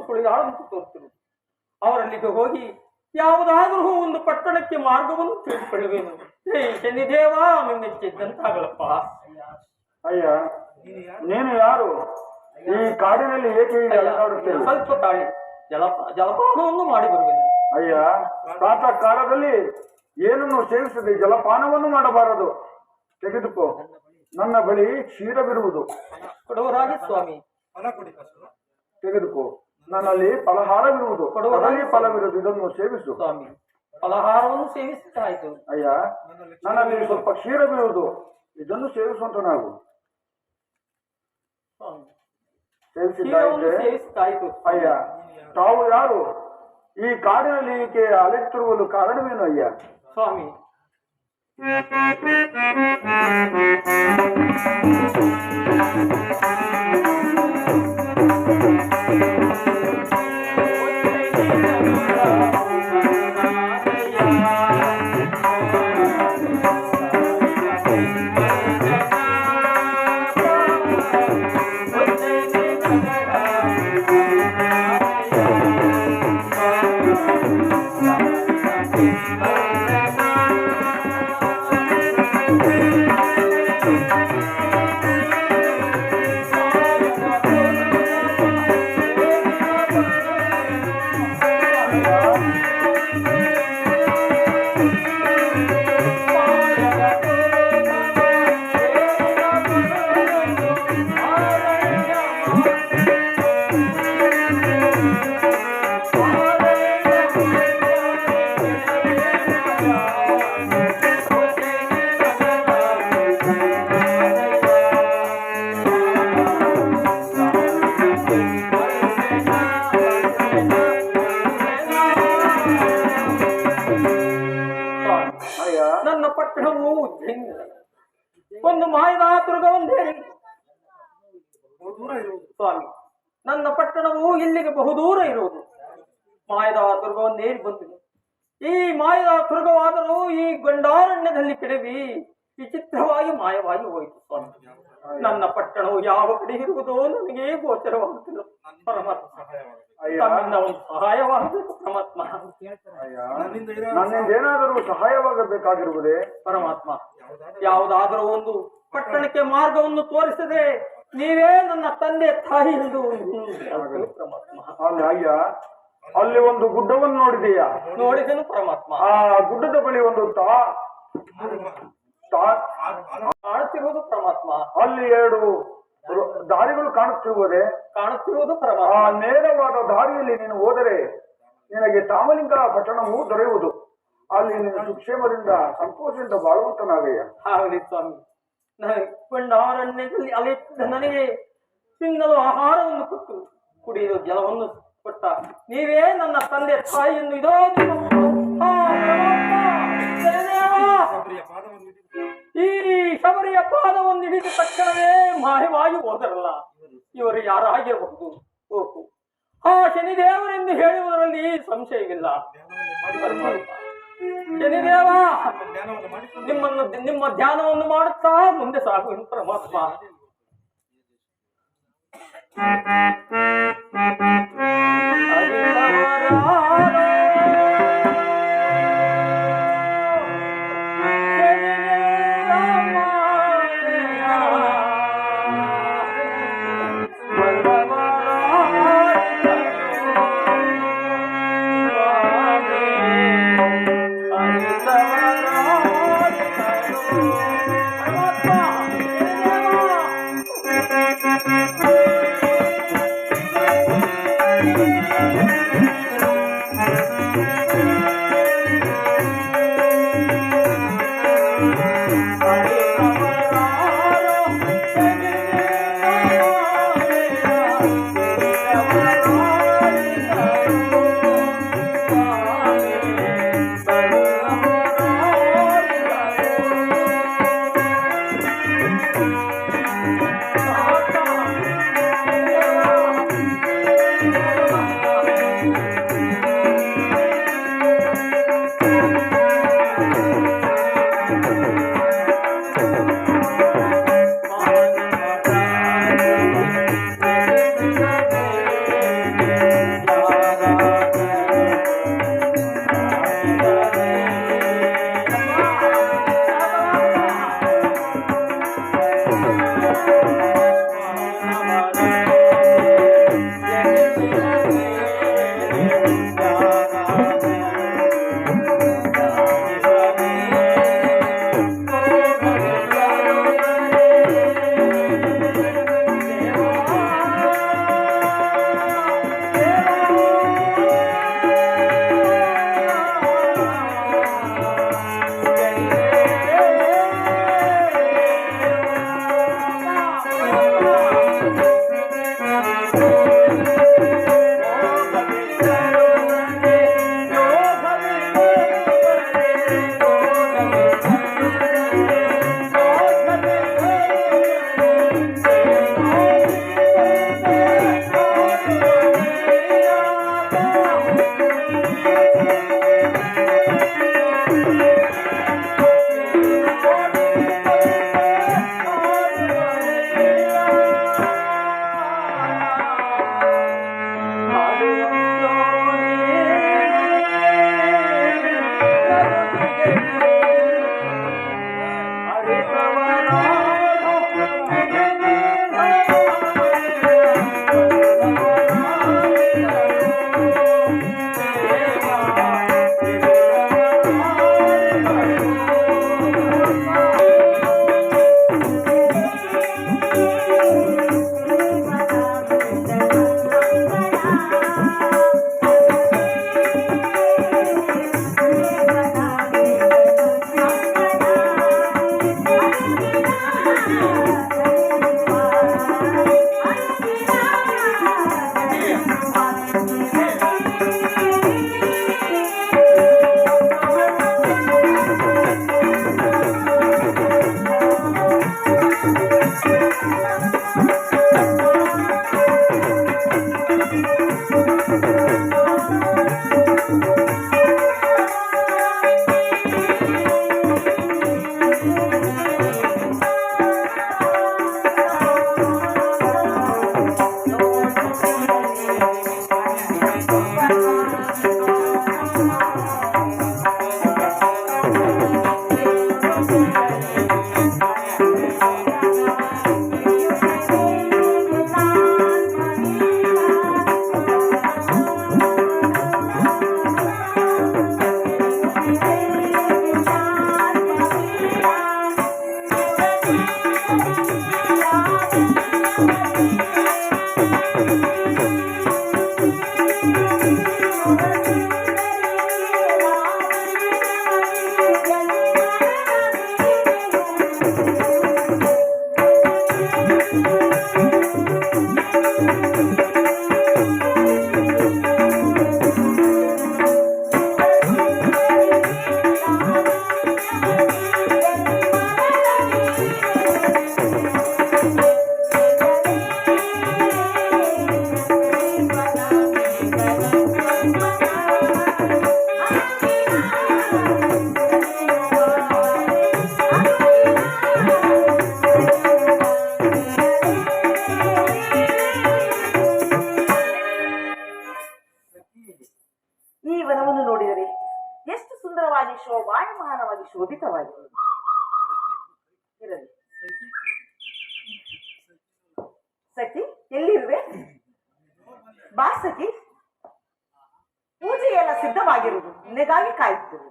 ಸುಳಿದಾಳಂತೆ ತೋರುತ್ತಿರುವುದು. ಅವರಲ್ಲಿಗೆ ಹೋಗಿ ಯಾವುದಾದರೂ ಒಂದು ಪಟ್ಟಣಕ್ಕೆ ಮಾರ್ಗವನ್ನು ತಿಳಿದುಕೊಳ್ಳುವೇನು. ಶನಿದೇವ ಮೆಚ್ಚಿದ್ದಂತಾಗಲಪ್ಪ. ಅಯ್ಯ, ನೀನು ಯಾರು? ಈ ಕಾಡಿನಲ್ಲಿ ಏಕೆ ಸ್ವಲ್ಪ ತಾಳಿ ಜಲಪಾನವನ್ನು ಮಾಡಿ ಬರುವೆನು. ಅಯ್ಯ, ಪ್ರಾತಃ ಕಾಲದಲ್ಲಿ ಏನನ್ನು ಸೇವಿಸದೆ ಜಲಪಾನವನ್ನು ಮಾಡಬಾರದು. ತೆಗೆದುಕೋ, ನನ್ನ ಬಳಿ ಕ್ಷೀರವಿರುವುದು. ಕೊಡುವರಾಗಿ ಸ್ವಾಮಿ. ತೆಗೆದುಕೋ, ನನ್ನಲ್ಲಿ ಫಲಹಾರವಿರುವುದು. ಕೊಡವರಲ್ಲಿ ಫಲವಿರುವುದು, ಇದನ್ನು ಸೇವಿಸು. ಸ್ವಾಮಿ, ಫಲಹಾರವನ್ನು ಸೇವಿಸಿದ್ದಾಯ್ತು. ಅಯ್ಯ, ನನ್ನಲ್ಲಿ ಸ್ವಲ್ಪ ಕ್ಷೀರವಿರುವುದು, ಇದನ್ನು ಸೇವಿಸುವಂತ ನಾವು ಸೇವಿಸಿದ್ದಾಯ್ತು. ಅಯ್ಯ, ತಾವು ಯಾರು? ಈ ಕಾಡಿನಲ್ಲಿ ಈಕೆ ಅಲೆತ್ತಿರುವುದು ಕಾರಣವೇನು ಅಯ್ಯ? ಸ್ವಾಮಿ, ನನ್ನ ಪಟ್ಟಣವು ಒಂದು ಮಾಯದ ದುರ್ಗವೊಂದೇರಿ. ಸ್ವಾಮಿ, ನನ್ನ ಪಟ್ಟಣವು ಇಲ್ಲಿಗೆ ಬಹುದೂರ ಇರುವುದು. ಮಾಯದ ದುರ್ಗವೊಂದೇರಿ ಬಂದಿದೆ. ಈ ಮಾಯದ ದುರ್ಗವಾದರೂ ಈ ಗಂಡಾರಣ್ಯದಲ್ಲಿ ಕೆಡವಿ ವಿಚಿತ್ರವಾಗಿ ಮಾಯವಾಗಿ ಹೋಯಿತು. ಸ್ವಾಮಿ, ನನ್ನ ಪಟ್ಟಣವು ಯಾವ ಕಡೆ ಇರುವುದೋ ನನಗೆ ಗೋಚರವಾಗುತ್ತಿಲ್ಲ. ಪರಮಾತ್ಮ, ತಮ್ಮಿಂದ ಒಂದು ಸಹಾಯವಾಗಬೇಕು. ಪರಮಾತ್ಮ, ನನ್ನಿಂದ ಏನಾದರೂ ಸಹಾಯವಾಗಬೇಕಾಗಿರುವುದೇ? ಪರಮಾತ್ಮ, ಯಾವುದಾದರೂ ಒಂದು ಪಟ್ಟಣಕ್ಕೆ ಮಾರ್ಗವನ್ನು ತೋರಿಸದೆ ನೀವೇ ನನ್ನ ತಂದೆ ತಾಯಿ ಎಂದು ಅಯ್ಯ, ಅಲ್ಲಿ ಒಂದು ಗುಡ್ಡವನ್ನು ನೋಡಿದೆಯಾ? ನೋಡಿದೆನು ಪರಮಾತ್ಮ. ಆ ಗುಡ್ಡದ ಬಳಿ ಒಂದು ಕಾಣುತ್ತಿರುವುದು ಪರಮಾತ್ಮ. ಅಲ್ಲಿ ಎರಡು ದಾರಿಗಳು ಕಾಣುತ್ತಿರುವುದೇ? ಕಾಣುತ್ತಿರುವುದು ಪರಮಾತ್ಮ. ಆ ನೇರವಾದ ದಾರಿಯಲ್ಲಿ ನೀನು ಹೋದರೆ ನಿನಗೆ ತಾಮಲಿಂಗ ಪಟ್ಟಣವು ದೊರೆಯುವುದು. ಅಲ್ಲಿ ನೀನು ಸುಕ್ಷೇಮದಿಂದ ಸಂತೋಷದಿಂದ ಬಾಳುವಂತನಾಗಯ್ಯ. ಆಗಲಿ ಸ್ವಾಮಿ. ಕೊಂಡಾರಣ್ಯದಲ್ಲಿ ಅಲೆತ್ತಿದ್ದ ನನಗೆ ತಿನ್ನಲು ಆಹಾರವನ್ನು ಕೊಟ್ಟು ಕುಡಿಯಲು ಜಲವನ್ನು ಕೊಟ್ಟ ನೀವೇ ನನ್ನ ತಂದೆ ತಾಯಿಯನ್ನು ಇದೋ ಈ ಶಬರಿಯ ಪಾದವನ್ನು ಹಿಡಿದ ತಕ್ಷಣವೇ ಮಾಯವಾಗಿ ಹೋದರಲ್ಲ, ಇವರು ಯಾರಾಗಿರಬಹುದು? ಓಹೋ, ಆ ಶನಿದೇವರೆಂದು ಹೇಳುವುದರಲ್ಲಿ ಸಂಶಯವಿಲ್ಲ. ಶನಿದೇವ, ನಿಮ್ಮ ಧ್ಯಾನವನ್ನು ಮಾಡುತ್ತಾ ಮುಂದೆ ಸಾಗು ಪರಮಾತ್ಮ. ಈ ವನವನ್ನು ನೋಡಿದರೆ ಎಷ್ಟು ಸುಂದರವಾಗಿ ಶೋಭಾಯಮಾನವಾಗಿ ಶೋಭಿತವಾಗಿದೆ. ಇರಲಿ ಸಖಿ, ಎಲ್ಲಿರುವೆ? ಬಾ ಸಖಿ, ಪೂಜೆ ಎಲ್ಲ ಸಿದ್ಧವಾಗಿರುವುದು, ನಿನಗಾಗಿ ಕಾಯುತ್ತಿರುವೆ.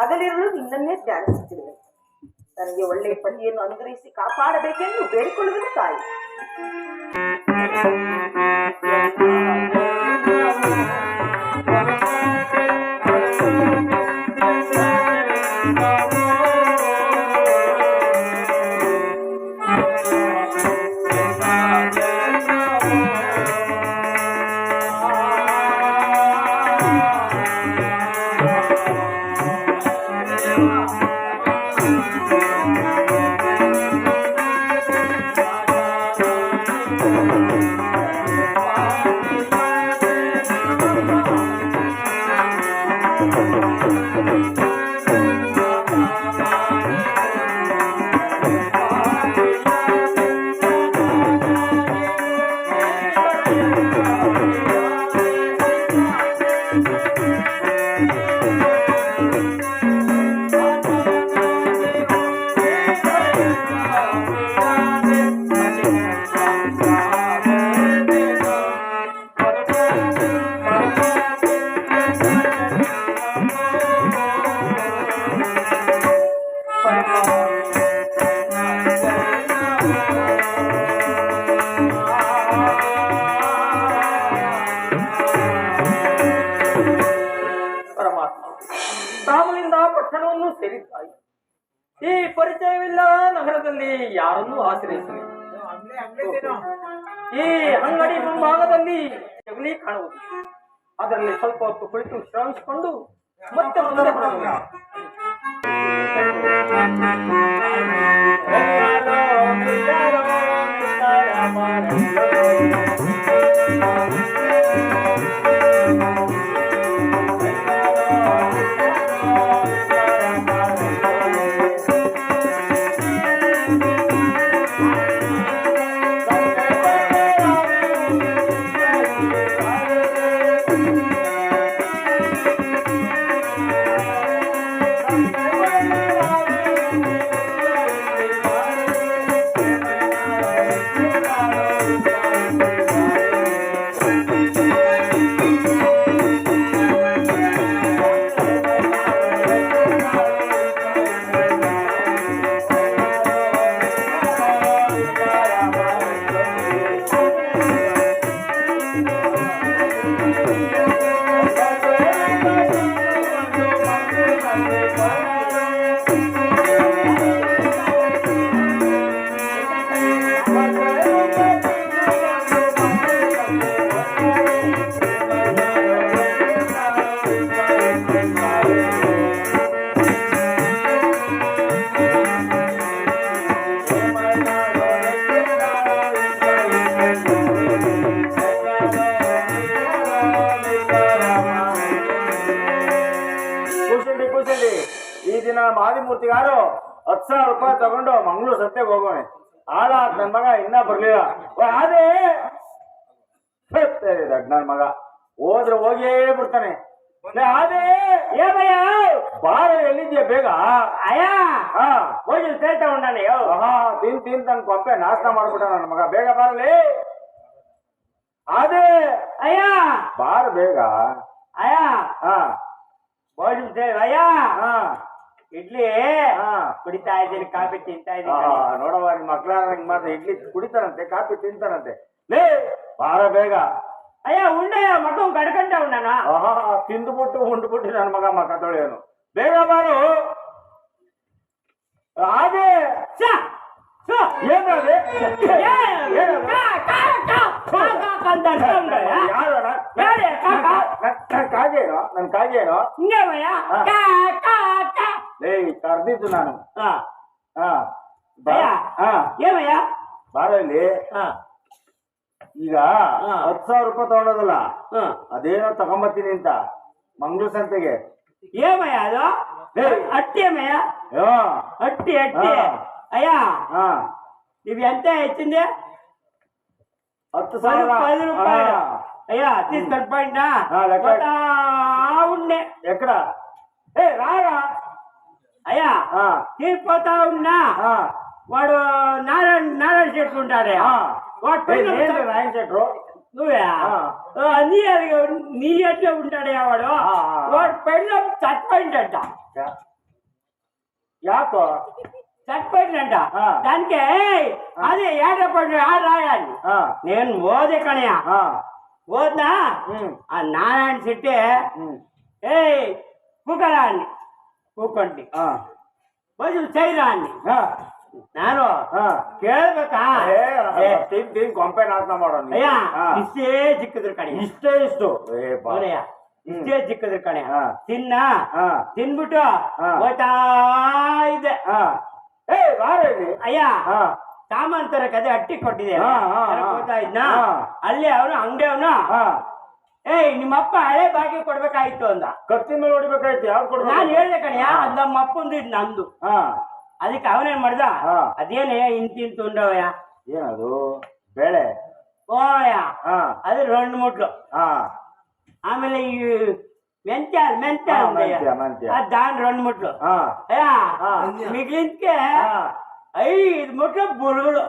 ಹಗಲಿರುಳು ನಿನ್ನನ್ನೇ ಧ್ಯಾನಿಸುತ್ತಿರುವೆ. ನನಗೆ ಒಳ್ಳೆಯ ಪತಿಯನ್ನು ಅನುಗ್ರಹಿಸಿ ಕಾಪಾಡಬೇಕೆಂದು ಬೇಡಿಕೊಳ್ಳುವುದು ತಾಯಿ. ಜಾಗದಲ್ಲಿ ಯಾರನ್ನೂ ಆಶ್ರಯಿಸಲಿ. ಈ ಅಂಗಡಿ ಮುಂಭಾಗದಲ್ಲಿ ಜಗಲಿ ಕಾಣುವುದು. ಅದರಲ್ಲಿ ಸ್ವಲ್ಪ ಹೊತ್ತು ಕುಳಿತು ಶ್ರಮಿಸಿಕೊಂಡು ಮತ್ತೆ ಮುಂದೆ ಹೊರಡುವುದು. ಈ ದಿನ ಮಾದಿಮೂರ್ತಿಗಾರು 10,000 ರೂಪಾಯಿ ತಗೊಂಡು ಮಂಗಳೂರು ಸತ್ಯಕ್ಕೆ ಹೋಗೋಣ. ಆಳ ನನ್ ಮಗ ಇನ್ನ ಬರ್ಲಿಲ್ಲ. ಅದೇ ನನ್ ಮಗ ಹೋದ್ರೆ ಹೋಗೇ ಬಿಡ್ತಾನೆ. ಅದೇ ಏನಯ್ಯ ಬಾಳ ಎಲ್ಲಿದ್ಯಾ ಬೇಗ? ಅಯ್ಯ ಹೋಗಿ ಸೇರ್ ತಗೊಂಡಾನೆ. ತಿನ್ ತನ್ ಕೊಂಪೆ ನಾಶನ ಮಾಡ್ಬಿಟ್ಟ ನನ್ನ ಮಗ. ಬೇಗ ಬರಲಿ. ಅದೇ ಅಯ್ಯ ಬಾರ ಬೇಗ. ಅಯ್ಯ ಹೋಗಿ ಸೇರ್. ಅಯ್ಯ ಇಡ್ಲಿ ಕುಡಿತಾ ಇದ್ದೀನಿ, ಕಾಫಿ ತಿಂತಾ ಇದ್ದೀನಿ. ನೋಡವ ನಿಮ್ ಮಕ್ಳ ಹಿಂಗ್ ಮಾತ್ರ ಇಡ್ಲಿ ಕುಡಿತಾರಂತೆ, ಕಾಫಿ ತಿಂತಾರಂತೆ. ಲೇ ಬಾರ ಬೇಗ. ಅಯ್ಯ ಉಂಡೆ ಮಗ ಕಡ್ಕಂಡ ಉಂಡನ. ತಿಂದುಬಿಟ್ಟು ಉಂಡ್ಬಿಟ್ಟು ನನ್ನ ಮಗ ಮಕ್ಕ ತೊಳೆಯೋನು. ಬೇಗ ಬಾರು. ಅದೇ ಏನದೆ ಕಾಗೇನೋ ನನ್ ಕಾಗೇನೋ ಕರ್ದಿದ್ದು ನಾನು. ಏಮಯ್ಯ ಬಾರ ಇಲ್ಲಿ. ಈಗ 10,000 ರೂಪಾಯಿ ತಗೊಂಡೋದಲ್ಲ, ಅದೇನೋ ತಗೊಂಬತ್ತೀನಿ ಅಂತ ಮಂಗಳೂರು ಸಂತೆಗೆ. ಏಮಯ್ಯ ಅದು ಅಟ್ಟಿ ಅಮ್ಮಯ್ಯ, ಅಟ್ಟಿ ಅಟ್ಟಿ. ಅಯ್ಯ ನೀವ್ ಎಂತ ಹೆಚ್ಚಿಂದೆ? 10,000 ರೂಪಾಯಿ. అయ్యా తీసుకెళ్ళిపోయిందా ఉండే ఎక్కడ ఏ రారా అయ్యా తీసుకుపోతా ఉన్నా వాడు నారాయణ చెట్లు ఉంటాడే నారాయణ చెట్లు నువ్వే నీ ఎట్లా ఉంటాడే వాడు వాడు పెళ్ళం చచ్చిపోయిందంట యాకో చచ్చిపోయిందంట దానికి అదే ఏడపడి రాయాలి నేను ఓదే కనయా ఓద్నా ఆ నారాయణ చెట్టే ఏ కూకరాన్ని ಕೂಕೊಂಡಿ ಬಜು ಚೈರಾన్ని ನಾನು ಕೇಳ್ಬೇಕಾ ತಿನ್ ಕೊಂಪೆ ನಾಶನ ಮಾಡೋಣ ಅಯ್ಯ ಇಷ್ಟೇ ಚಿಕ್ಕದ್ರ ಕಡೆ ಇಷ್ಟೇ ಇಷ್ಟು ಇಷ್ಟೇ ಚಿಕ್ಕದ್ರ ಕಡೆ ತಿನ್ನ ತಿನ್ಬಿಟ್ಟು ಹೋಯ್ತಾ ಇದ್ದೆ ಏ ಬಾರ ಅಯ್ಯ ಸಾಮಾನ್ ತರಕ್ ಅದೇ ಅಟ್ಟಿ ಕೊಟ್ಟಿದೆ ಹೋಗ್ತಾ ಇದ್ನ ಅಲ್ಲಿ ಅವನು ಅಂಗಡಿ ಅವನು ಏಯ್ ನಿಮ್ಮಪ್ಪ ಹಳೆ ಬಾಗಿ ಕೊಡ್ಬೇಕಾಯ್ತು ಅಂದ. ಕತ್ತಿನ ಮೇಲೆ ಹೊಡಿಬೇಕಾಯ್ತು. ಯಾವ್ದು ಕೊಡ್ಬೇಕು? ನಾನು ಹೇಳ್ದೆ ಕಣ್ಯಾ, ಅದ್ ನಮ್ಮ ಅಪ್ಪಂದು ಇದು ನಂದು. ಅದಕ್ಕೆ ಅವನೇನ್ ಮಾಡ್ದ, ಅದೇನೇ ಇಂತಿಂತು ಉಂಡವಯ್ಯ. ಏನದು ಬೇಳೆ? ಓಯ ಅದು 2 ಮುಟ್ಲು. ಆಮೇಲೆ ಈ ಮೆಂತ್ಯ ಅದ್ ದಾನ್ 2 ಮುಟ್ಲು. ಮಿಗ್ಲಿನ್ಕೆ 5 ಮುಟ್ಲು ಬುರುಗಳು.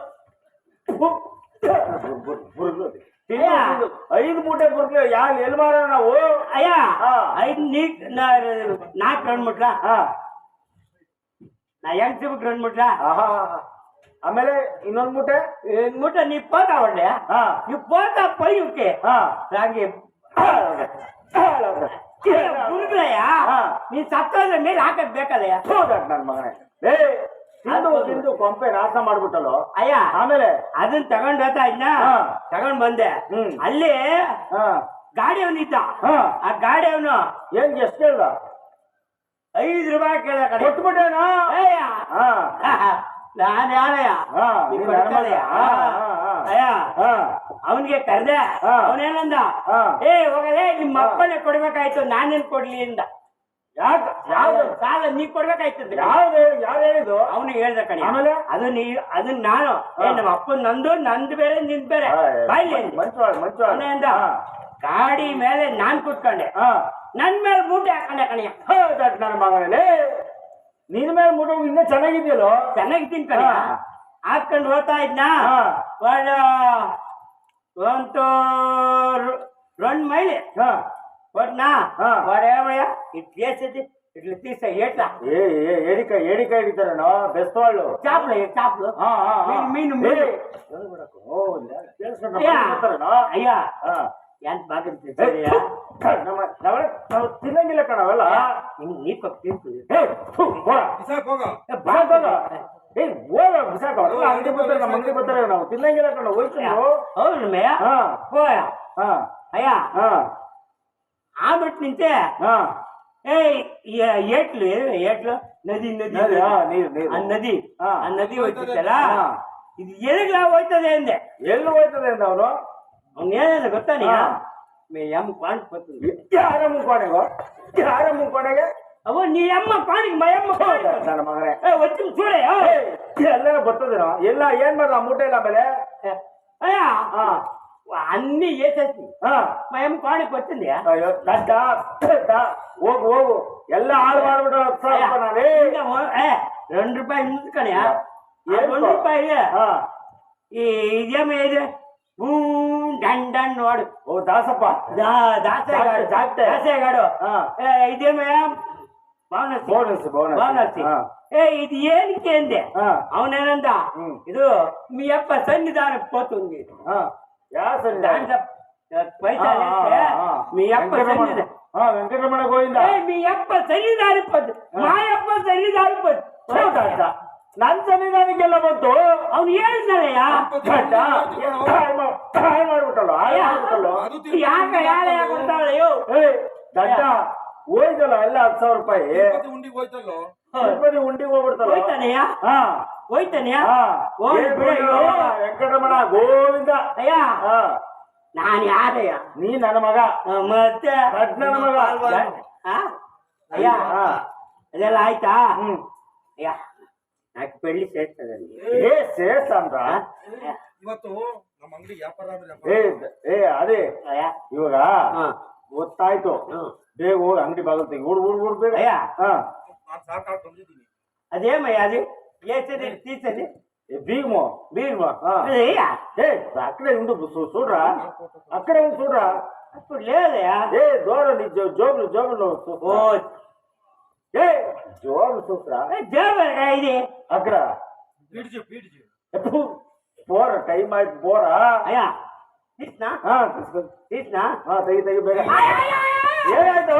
5 ಮೂಟೆ ಬರ್ತೇವೆ. ಯಾರು ಎಲ್ಲಿ ಮಾರ ನಾವು? ಅಯ್ಯ 4 2 ಮುಟ್ಲ ನಾ ಹೆಂಗ್ ಸಿಗ್ಬಿಟ್ಟು 2 ಮುಟ್ಲ. ಆಮೇಲೆ ಇನ್ನೊಂದು ಮೂಟೆ ನೀ ಪೋತಾ ಒಳ್ಳೆ ನೀವು ಪೋತಾ ಪೈಯುಕ್ಕೆ ಹಾಗೆ ಬುರುಗ್ಲಯ್ಯ ನೀನ್ ಸತ್ತೋದ್ರ ಮೇಲೆ ಹಾಕಕ್ ಬೇಕಲ್ಲಯ್ಯ. ನನ್ ಮಗನೇ ತಿಂದು ಕೊಂಪೆ ನಾಶ ಮಾಡ್ಬಿಟ್ಟಲು. ಅಯ್ಯ ಆಮೇಲೆ ಅದನ್ನ ತಗೊಂಡ್ ಹೋಗ್ತಾ ಇದ್ನ, ತಗೊಂಡ್ ಬಂದೆ. ಅಲ್ಲಿ ಗಾಡಿ ಅವನಿದ್ದ. ಆ ಗಾಡಿ ಅವನು ಏನ್ ಎಷ್ಟು ಕೇಳ್ದ? 5 ರೂಪಾಯಿ ಕೇಳ ಕಡೆ ಕೊಟ್ಬಿಟ್ಟೇನಾ? ನಾನು ಯಾರಯ್ಯ ಅವನ್ಗೆ ಕರ್ದೆ. ಅವನೇನಂದ, ಹೋಗಲೇ ನಿಮ್ಮ ಅಪ್ಪನೇ ಕೊಡ್ಬೇಕಾಯ್ತು, ನಾನೇನ್ ಕೊಡ್ಲಿ ಅಂದ. ಯಾವ್ದು ಸಾಲ ನೀ ಕೊಡ್ಬೇಕಾಯ್ತದ? ಯಾರು ಹೇಳಿದ್ದು? ಅವನು ಹೇಳ್ದ ಕಣಿ. ಆಮೇಲೆ ಅದನ್ನ ನಾನು ನಮ್ಮ ಅಪ್ಪನ್ ನಂದು ಬೇರೆ ನಿಂದ್ ಬೇರೆ ಬಾಯ್ಲಿ ಅಂದ. ಗಾಡಿ ಮೇಲೆ ನಾನ್ ಕೂತ್ಕೊಂಡೆ, ನನ್ ಮೇಲೆ ಮೂಟೆ ಹಾಕೊಂಡೆ ಕಣಿಯ. ನನ್ನ ಮಗನಲ್ಲಿ ನಿನ್ ಮೇಲೆ ಮೂಟೆ ಇನ್ನೂ ಚೆನ್ನಾಗಿದ್ಯಲ್ಲೋ? ಚೆನ್ನಾಗಿದ್ದೀನಿ ಕಣಿಯ. ಹಾಕೊಂಡು ಹೋಗ್ತಾ ಇದ್ನ. ಒಂದು 2 ಮೈಲಿ కొట్టినా వాడేమయ్యా ఇట్లేసేది ఇట్లా తీసా ఏట్లా ఏడికాయ ఎడితారనో బెస్ట్ వాళ్ళు చేపలు మీను అయ్యా ఎంత బాగా తినంగిಲ್ಲ ಕಣವಲ್ಲ ನೀರು ಅಂಗಡಿ ಬರ್ತಾರೆ ನಮ್ಮ ಅಂಗಡಿ ಬರ್ತಾರೆ ನಾವು ತಿನ್ನಂಗಿಲ್ಲ ಕಣ ಹೋಯ್ತು. ಹೌದು పోయా అయ్యా ఆమెట్ నుంచే ఏట్లు నది ಹೋಯ್ತಲ್ಲ, ಇದು ಎಲ್ಲಿಗೆ ಹೋಯ್ತದೆ ಅಂದೆ. ಎಲ್ಲಿ ಹೋಯ್ತದೆ ಅಂದ ಅವನು? ಅವನೇನ ಗೊತ್ತಾ ನೀ ಎಮ್ಮ ಪಾಂಡ್ ಬರ್ತದೆ. ಯಾರಮ್ಮ ಕೋಣೆಗೆ ಅವ ನೀ ಅಮ್ಮ ಪಾಣಿಗೆ ಮಯಮ್ಮ ನನ್ನ ಮಗನೇ వచ్చి చూడే ಎಲ್ಲಾರ ಬರ್ತದೇನೋ ಎಲ್ಲ ಏನ್ ಮಾಡ್ದ ಮೂಟೆ ಇಲ್ಲ ಆಮೇಲೆ అయ్య అన్ని వేసేసి మా అమ్మ కోణకి వచ్చింది. ಅಯ್ಯೋ ದಡ್ಡ ಹೋಗು ಎಲ್ಲ ಹಾಳು ಮಾಡ್ಬಿಟ್ಟು ₹2 ముందు కనీ ₹2 ఇదేమో ఇది డండన్ వాడు. ఓ దాసప్ప దాసేగాడు. ఇదేమో బోనస్ ఇది ఏనికి ఏంది? అవునేనందా ఇది మీ అప్ప సన్నిధానం పోతుంది. పైసా మీ అప్ప వెంకటరమణ గోవింద మీ అప్ప సన్నిధానం పోతుంది. మా అప్ప సన్నిధానం పోతుంది. ನನ್ ಸನ್ನಿಧಾನಕ್ಕೆಲ್ಲ ಬಂತು. ಅವ್ನು ಹೇಳಿದ್ದಾನೆಯ ಮಾಡ್ಬಿಟ್ಟಲ್ಲ ಯಾಕೆ ಯಾಳೆ ಕೊಡ್ತಾಳೆಯೋ ದಡ್ಡ ಹೋಯ್ತಲ್ಲ ಎಲ್ಲ ₹10,000 ಉಂಡಿಗೆ ಹೋಯ್ತಲ್ಲೋ ಉಂಡಿಗೆ ಹೋಗ್ಬಿಡ್ತಲ್ಲ. ಹೋಯ್ತಾನೆಯ ವೆಂಕಟರಮಣ ಗೋವಿಂದ. ಅಯ್ಯ ನಾನು ಯಾರಯ್ಯ? ನೀ ನನ್ನ ಮಗ ಮತ್ತೆ ನನ್ನ ಮಗ. ಅಯ್ಯ ಅದೆಲ್ಲ ಆಯ್ತಾ? ಅಯ್ಯ నాకు పెళ్లి చేస్తాదండి. చేస్తాంట ಇವತ್ತು ನಮ್ಮ ಅಂಗಡಿ ವ್ಯಾಪಾರ ಅದೇ ಇವಾಗ ಗೊತ್ತಾಯ್ತು. ಬೇಗ ಹೋಗಿ ಅಂಗಡಿ ಬಾಗಿಲು ತೆಗಿ ಊಡ್ ಬೇಗ. ನಾನು ಸಾಕಾಗಿ ಬಂದಿದ್ದೀನಿ. అదేమయ్యా అది వేసేది తీసేది బీగమో అక్కడే ఉండు చూడరా, అక్కడే ఉండి చూడరా. అప్పుడు లేదయా దూరం జోబులు జోబులు చూసరా జోబులుగా ఇది అక్కడ పోరా టైం ఆಯ್ತು పోరా. అయ్యా తీసినా తెగి ಬೇಗ ఏనాಯ್ತು?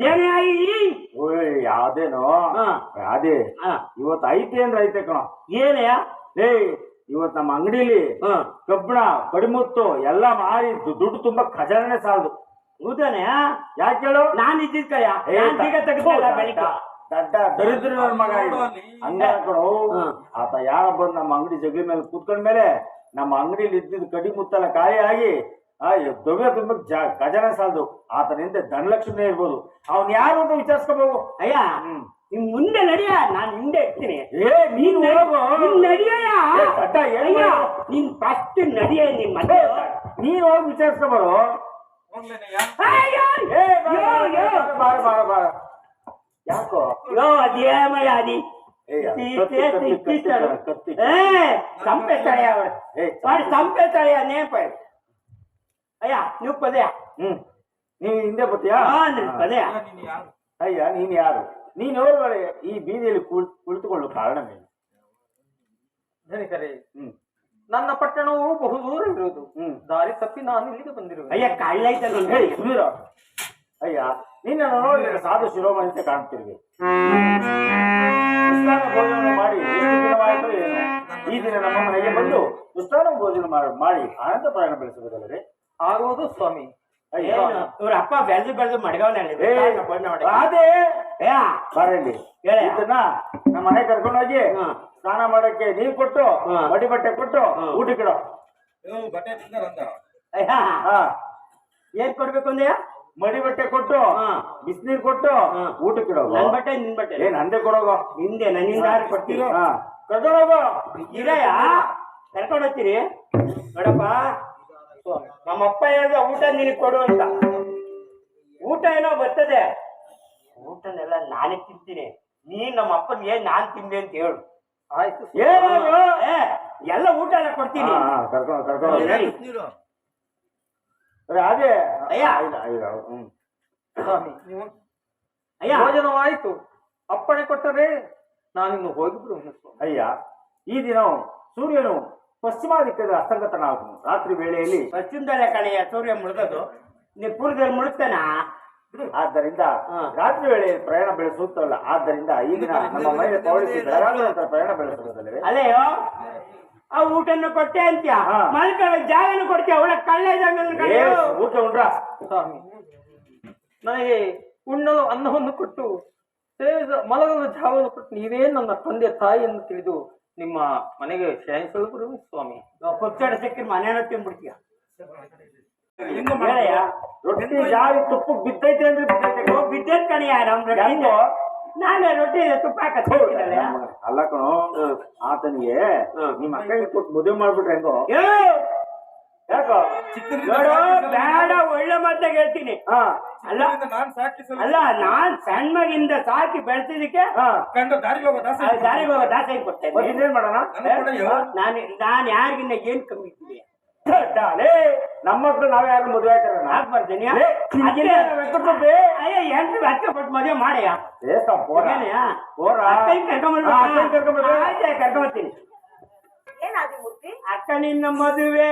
ಯಾರು ಯಾವ್ದೇನೋ ಅದೇ ಇವತ್ತು ಐತೆ ಅಂದ್ರೆ ಐತೆ ಕಣ. ಏನಯ್ಯ ಇವತ್ತು ನಮ್ಮ ಅಂಗಡಿಲಿ ಕಬ್ಬಣ ಕಡಿಮುತ್ತು ಎಲ್ಲ ಮಾರಿ ದುಡ್ಡು ತುಂಬಾ ಖಜಾನೆ ಸಾಲದು. ಹೌದಾನೆ? ಯಾಕೆ ಹೇಳು? ನಾನು ಇದ್ದಿದ್ ಕಯ ಬೆಳಿಗ್ಗೆ ದಡ್ಡ ದರಿದ್ರ ನನ್ನ ಮಗ ಹಂಗಾಕಳು. ಆತ ಯಾರ ಬಂದ್ ನಮ್ಮ ಅಂಗಡಿ ಜಗಲಿ ಮೇಲೆ ಕೂತ್ಕೊಂಡ್ಮೇಲೆ ನಮ್ಮ ಅಂಗಡಿಲಿ ಇದ್ದಿದ್ ಕಡಿ ಮುತ್ತಲ್ಲ ಖಾಲಿ ಆಗಿ ದೊಬ್ಬೆ ತುಂಬ ಖಜಾನೆ ಸಾಲದು. ಆತನಿಂದ ಧನಲಕ್ಷ್ಮಿ ಇರ್ಬೋದು. ಅವ್ನ್ ಯಾರು ಅಂತ ವಿಚಾರಿಸ್ಕೋಬಹುದು. ಅಯ್ಯ ನಿಮ್ ಮುಂದೆ ನಡಿಯ, ನಾನು ಹಿಂದೆ ಇರ್ತೀನಿ. ನೀನು ನಡಿಯಯ್ಯ, ನೀನ್ ಫಸ್ಟ್ ನಡಿಯ. ನಿಮ್ಮ ನೀನ್ ಹೋಗಿ ವಿಚಾರಿಸ್ಕೋಬಾರು. ಯಾಕೋ ಅದೇಮಯ್ಯ ಅದಿ చంపేస్తాడయ్యా వాడు చంపేస్తాడయ్యా. నేను పోయి అయ్యా నువ్వు పదయా ನೀವು ಹಿಂದೆ ಬರ್ತೀಯಾ? ಪದಯಾ ಅಯ್ಯ ನೀನ್ ಯಾರು? ನೀನವರುಗಳೇ ಈ ಬೀದಿಯಲ್ಲಿ ಕುಳಿತುಕೊಳ್ಳು ಕಾರಣವೇನು? ಧನಿಕರೇ, ನನ್ನ ಪಟ್ಟಣವು ಬಹು ದೂರ ಇರುವುದು. ದಾರಿ ತಪ್ಪಿ ನಾನು ಇಲ್ಲಿಗೆ ಬಂದಿರುವುದು. ಅಯ್ಯ ಕಳ್ಳೈತಲ್ಲ ಅಯ್ಯ ನಿನ್ನನ್ನು ನೋಡಿದ್ರೆ ಸಾಧು ಶಿರೋಮಣಿ ಕಾಣ್ತಿರ್ವಿ. ದುಷ್ಟಾನ ಭೋಜನ ಮಾಡಿ ಎಷ್ಟು ದಿನವಾಯಿತು ಏನು, ಈ ದಿನ ನಮ್ಮ ಮನೆಗೆ ಬಂದು ದುಷ್ಟಾನ ಭೋಜನ ಮಾಡಿ ಆನಂದ ಪ್ರಯಾಣ ಬೆಳೆಸುವುದಲ್ಲದೆ ಆಗುವುದು ಸ್ವಾಮಿ. ಅಯ್ಯ ಇವ್ರ ಅಪ್ಪ ಬೆಳೆದು ಮಡಗವನಲ್ಲಿ ಅದೇ ಬರಲಿ ಇದನ್ನ ನಮ್ಮ ಮನೆ ಕರ್ಕೊಂಡೋಗಿ ಸ್ನಾನ ಮಾಡಕ್ಕೆ ನೀರು ಕೊಟ್ಟು ಬಡಿ ಬಟ್ಟೆ ಕೊಟ್ಟು ಊಟಕ್ಕಿಡೋ. ಬಟ್ಟೆ ತಿಂದಾರಂತ ಹಾ ಏನ್ ಕೊಡ್ಬೇಕು ಅಂದ್ಯಾ? ಮಡಿ ಬಟ್ಟೆ ಕೊಟ್ಟು ಬಿಸಿನೀರು ಕೊಟ್ಟು ಊಟಕ್ಕಿಡೋ. ನನ್ ಬಟ್ಟೆ ನಿನ್ ಬಟ್ಟೆ ಏನ್ ಅಂದೆ ಕೊಡೋಗೋ. ಹಿಂದೆ ನನ್ನಿಂದ ಕೊಡ್ತೀವಿ. ಹಾ ಕರ್ಕೊಂಡೋಗೋ. ಇರಯ್ಯ ಕರ್ಕೊಂಡು ಹೋಗ್ತೀರಿ ನೋಡಪ್ಪ. ನಮ್ಮಪ್ಪ ಹೇಳಿದ ಊಟ ನಿನಗೆ ಕೊಡು ಅಂತ. ಊಟ ಏನೋ ಬರ್ತದೆ, ಊಟನೆಲ್ಲ ನಾನೇ ತಿಂತೀನಿ. ನೀನ್ ನಮ್ಮ ಅಪ್ಪನಿಗೆ ನಾನ್ ತಿಂದೆ ಅಂತ ಹೇಳು. ಆಯ್ತು ಎಲ್ಲ ಊಟ ಎಲ್ಲ ಕೊಡ್ತೀನಿ. ನೀರು ಅದೇ ಅಯ್ಯ ಸ್ವಾಮಿ, ಅಯ್ಯ ಭೋಜನವಾಯಿತು, ಅಪ್ಪಣೆ ಕೊಟ್ಟರೆ ನಾನಿನ್ನು ಹೋಗಿಬಿಡುವೆನು ಸ್ವಾಮಿ. ಅಯ್ಯ ಈ ದಿನ ಸೂರ್ಯನು ಪಶ್ಚಿಮ ದಿಕ್ಕದ ಅಸ್ತಂಗತನಾಗುವನು. ರಾತ್ರಿ ವೇಳೆಯಲ್ಲಿ ಪಶ್ಚಿಮದಲ್ಲೇ ಕಡೆಯ ಸೂರ್ಯ ಮುಳುಗೋದು, ನೀ ಪೂರ್ವದಲ್ಲಿ ಮುಳುಗ್ತಾನ. ಆದ್ದರಿಂದ ರಾತ್ರಿ ವೇಳೆ ಪ್ರಯಾಣ ಬೆಳೆಸುತ್ತಲ್ಲ. ಆದ್ದರಿಂದ ಈ ದಿನ ನಮ್ಮ ಮನೆಗೆ ತೋಳಿಸಿ ಬೆಳಗಾದ ನಂತರ ಪ್ರಯಾಣ ಬೆಳೆಸುವುದಲ್ಲವೇ? ಅಲ್ಲೆಯೋ ಆ ಊಟನ್ನು ಕೊಟ್ಟೆ ಅಂತ್ಯ, ಮಲ್ಕೊಳ್ಳೋ ಜಾಗನು ಕೊಡ್ತೀಯ. ಅವಳ ಕಳ್ಳ ಊಟ ಉಂಡ್ರ ಸ್ವಾಮಿ, ನನಗೆ ಉಣ್ಣಲು ಅನ್ನವನ್ನು ಕೊಟ್ಟು ಮಲಗಲು ಜಾವವನ್ನು ಕೊಟ್ಟು ನೀವೇ ನನ್ನ ತಂದೆ ತಾಯಿಯನ್ನು ತಿಳಿದು ನಿಮ್ಮ ಮನೆಗೆ ಶಯನಿಸಲು ಬಿಡುವೆ ಸ್ವಾಮಿ. ಪುಚ್ಚಡ ಸಿಕ್ಕಿ ಮನೇನ ತಿನ್ಬಿಡ್ತೀಯ. ರೊಟ್ಟಿ ಜಾರಿ ತುಪ್ಪ ಬಿದ್ದೈತೆ ಅಂದ್ರೆ ಬಿದ್ದೈತ್ ಕಣಿಯ ನಮ್ ರೊಟ್ಟಿ. ನಾನೇ ರೊಟ್ಟಿ ತುಪ್ಪ ಹಾಕಲ್ಲ. ಅಲ್ಲ ಕಣೋ, ಆತನಿಗೆ ನಿಮ್ಮ ಅಕ್ಕಗೆ ಕೊಟ್ಟು ಮದುವೆ ಮಾಡ್ಬಿಟ್ರೆ ಹೆಂಗೋ? ಯಾಕೋ ಬೇಡ, ಒಳ್ಳೆ ಮಾತಾಗ ಹೇಳ್ತೀನಿ. ಅಲ್ಲ ನಾನ್ ಸಾಕಿ ಅಲ್ಲ, ನಾನ್ ಸಣ್ಣ ಮಗಿಂದ ಸಾಕಿ ಬೆಳೆಸಿದಕ್ಕೆ ಕಂಡ ದಾರಿಗೆ ಹೋಗೋ ದಾಸೆ ಕೊಡ್ತೇನೆ. ಇನ್ನೇನ್ ಮಾಡೋಣ? ನಾನ್ ಯಾರಿಗಿನ್ನ ಏನ್ ಕಮ್ಮಿ ಇದ್ದೀನಿ? ನಮ್ಮ ಮಕ್ಳು ನಾವ್ ಯಾರು ಮದುವೆ ಆಯ್ತಾರ ಬರ್ತೀನಿ. ಅಯ್ಯ ಎಂಟು ಹಚ್ಚಪಟ್ಟು ಮದುವೆ ಮಾಡಯ್ಯ. ಕರ್ಕೊಂಬರ್ತೀನಿ. ಏನಾದಿಮೂರ್ತಿ? ಅಕ್ಕ ನಿನ್ನ ಮದುವೆ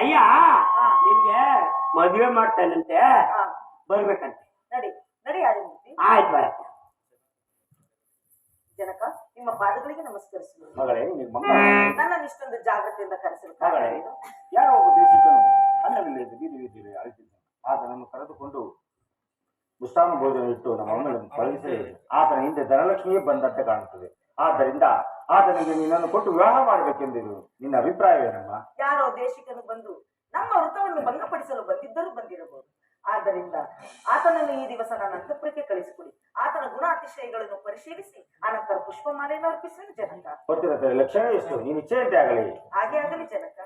ಅಯ್ಯ ನಿನ್ಗೆ ಮದುವೆ ಮಾಡ್ತಾನಂತೆ, ಬರ್ಬೇಕಂತೆ. ನಡಿ ನಡಿ ಆದಿಮೂರ್ತಿ. ಆಯ್ತು ಬರತ್ತೆ. ಜನಕ, ನಿಮ್ಮ ಪಾದಗಳಿಗೆ ನಮಸ್ಕರಿಸುವುದು. ಮಗಳೇ ನಿಮ್ಮ ನನ್ನ ಇಷ್ಟೊಂದು ಜಾಗ್ರತೆಯಿಂದ ಕರೆಸಲು ಮಗಳೇ, ಯಾರೋ ಒಬ್ಬ ದೇಶಿಕನು ಅನ್ನವಿಲ್ಲ ಬೀದಿ ಬೀದಿಯಲ್ಲಿ ಅಳಿಸಿದ್ದ. ಆತನನ್ನು ಕರೆದುಕೊಂಡು ದುಷ್ಟಾನ ಭೋಜನ ಇಟ್ಟು ನಮ್ಮ ಅಮ್ಮನನ್ನು ಕಳುಹಿಸಿ ಆತನ ಹಿಂದೆ ಧನಲಕ್ಷ್ಮಿಯೇ ಬಂದಂತೆ ಕಾಣುತ್ತದೆ. ಆದ್ದರಿಂದ ಆತನಿಗೆ ನಿನ್ನನ್ನು ಕೊಟ್ಟು ವಿವಾಹ ಮಾಡಬೇಕೆಂದಿರು. ನಿನ್ನ ಅಭಿಪ್ರಾಯವೇನಮ್ಮ? ಯಾರೋ ದೇಶಿಕನು ಬಂದು ನಮ್ಮ ವೃತವನ್ನು ಭಂಗಪಡಿಸಲು ಬಂದಿದ್ದರೂ ಬಂದಿರಬಹುದು. ಆದ್ದರಿಂದ ಆತನನ್ನು ಈ ದಿವಸ ನನ್ನ ಅಂತಃಪುರಕ್ಕೆ ಕಳಿಸಿಕೊಡಿ. ಆತನ ಗುಣ ಅತಿಶಯಗಳನ್ನು ಪರಿಶೀಲಿಸಿ ಅನಂತರ ಪುಷ್ಪಮಾಲೆಯನ್ನು ಅರ್ಪಿಸುವುದು ಜನಕ. ಗೊತ್ತಿರುತ್ತೆ ಲಕ್ಷಣ ಎಷ್ಟು? ನೀನು ಇಚ್ಛೆಯಂತೆ ಆಗಲಿ. ಹಾಗೆ ಆಗಲಿ ಜನಕ.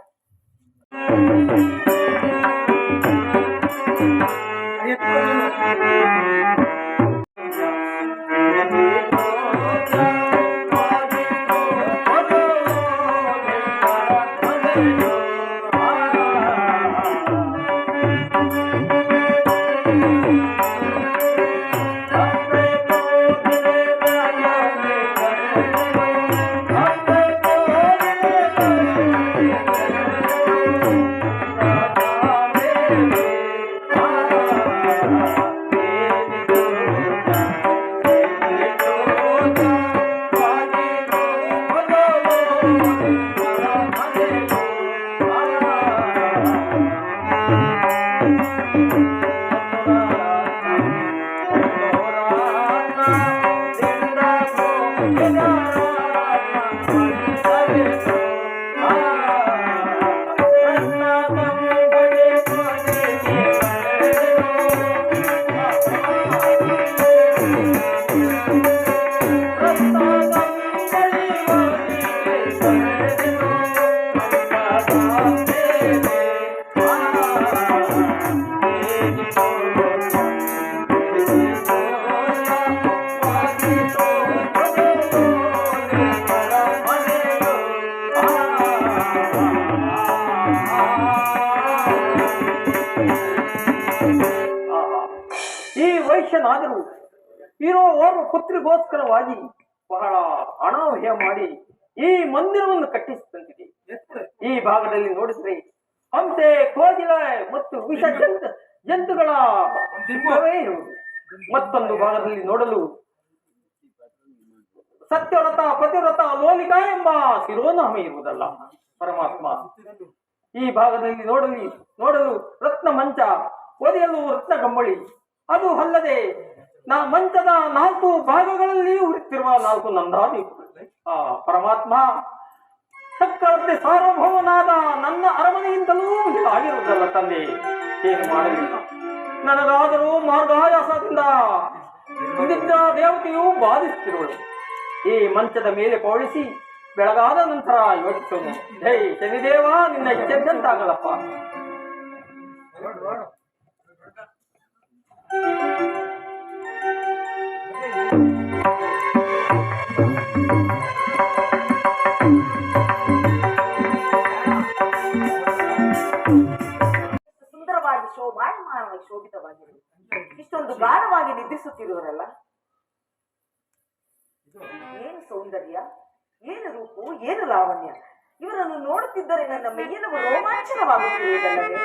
ಆಹಾ. ಈ ವೈಶ್ಯನಾದರೂ ಇರೋ ಓರ್ವ ಪುತ್ರಿಗೋಸ್ಕರವಾಗಿ ಬಹಳ ಹಣವ್ಯಯ ಮಾಡಿ ಈ ಮಂದಿರವನ್ನು ಕಟ್ಟಿಸಿದಂತಿದೆ. ಈ ಭಾಗದಲ್ಲಿ ನೋಡಿದ್ರೆ ಹಂಸೆ, ಕೋಗಿಲ ಮತ್ತು ವಿಷ ಜಂತುಗಳ ದಿಬ್ಬವೇ ಇರುವುದು. ಮತ್ತೊಂದು ಭಾಗದಲ್ಲಿ ನೋಡಲು ಸತ್ಯವ್ರತ, ಪತಿವ್ರತ, ಲೋಲಿಕ ಎಂಬ ಶಿರೋನಾಮೆ ಇರುವುದಲ್ಲ ಪರಮಾತ್ಮ. ಈ ಭಾಗದಲ್ಲಿ ನೋಡಲು ರತ್ನ ಮಂಚ, ಒದೆಯಲು ರತ್ನ ಕಂಬಳಿ, ಅದು ಅಲ್ಲದೆ ಮಂಚದ 4 ಭಾಗಗಳಲ್ಲಿ ಉರಿತಿರುವ 4 ನಂದಾದೀಪಗಳು. ಪರಮಾತ್ಮ, ಚಕ್ರವರ್ತಿ ಸಾರ್ವಭೌಮನಾದ ನನ್ನ ಅರಮನೆಯಿಂದಲೂ ಆಗಿರುವುದಲ್ಲ ತಂದೆ. ಏನು ಮಾಡಲಿ? ನನಗಾದರೂ ಮಾರ್ಗಾಯಾಸದಿಂದ ನಿದ್ರಾ ದೇವತೆಯು ಬಾಧಿಸುತ್ತಿರುವಳು. ಈ ಮಂಚದ ಮೇಲೆ ಪೌಳಿಸಿ ಬೆಳಗಾದ ನಂತರ ಯೋಚಿಸೋನು. ಜೈ ಶನಿದೇವ, ನಿನ್ನ ಇಚ್ಛೆದ್ದಂತಾಗಲಪ್ಪ. ಸುಂದರವಾಗಿ ಶೋಭಾಯಮಾನವಾಗಿ ಶೋಭಿತವಾಗಿರು. ಇಷ್ಟೊಂದು ಗಾಢವಾಗಿ ನಿದ್ರಿಸುತ್ತಿರುವರಲ್ಲ, ಏನು ಸೌಂದರ್ಯ, ಏನು ರೂಪು, ಏನು ಲಾವಣ್ಯ! ಇವರನ್ನು ನೋಡುತ್ತಿದ್ದರೆ ನನ್ನ ಮೈಯೆಲ್ಲವೂ ರೋಮಾಂಚನವಾಗುತ್ತಿರುವುದಲ್ಲವೇ?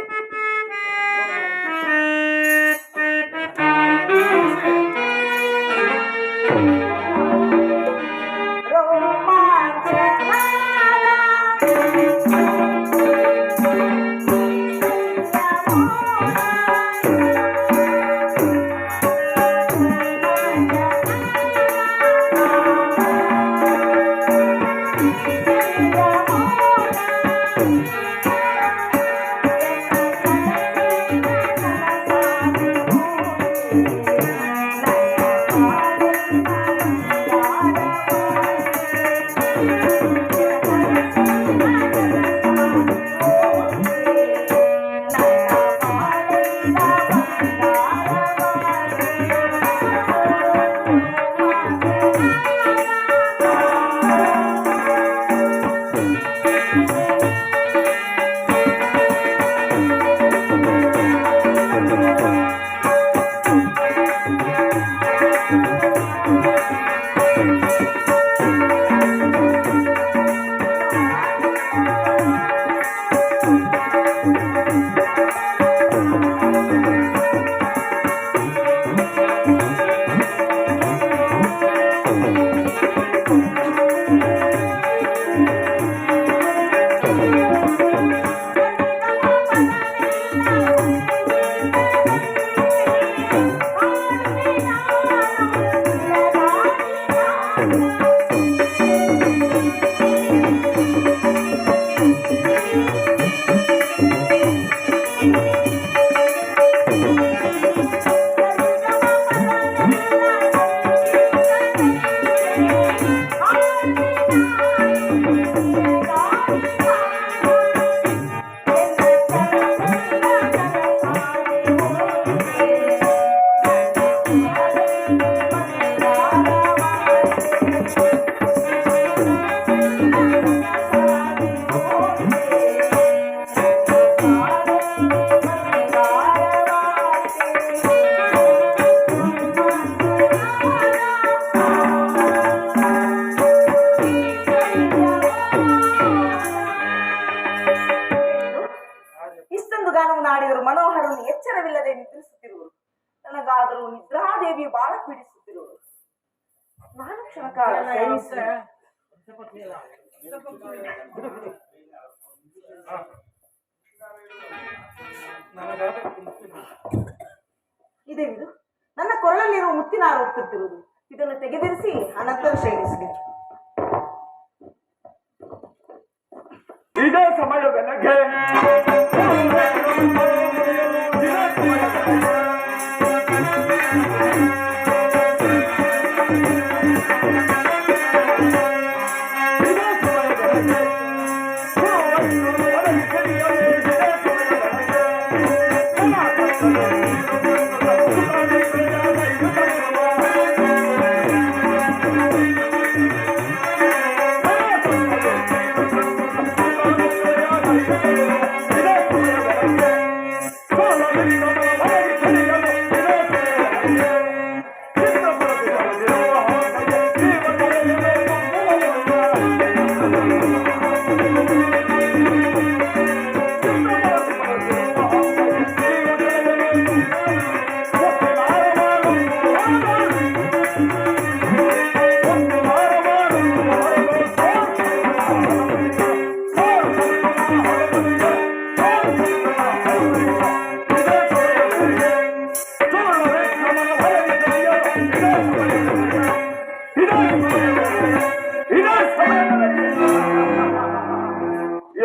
ನಾನು ಕ್ಷಣಕಾಲ ಶಯಿಸಿ ಇದೇನಿದು? ನನ್ನ ಕೊರಳಲ್ಲಿರುವ ಮುತ್ತಿನ ಹೋಗ್ತಿರುವುದು. ಇದನ್ನು ತೆಗೆದಿರಿಸಿ ಅನಂತರ ಶಯನಿಸಿದೆ. ಇದೇ ಸಮಯವೆನಗೆ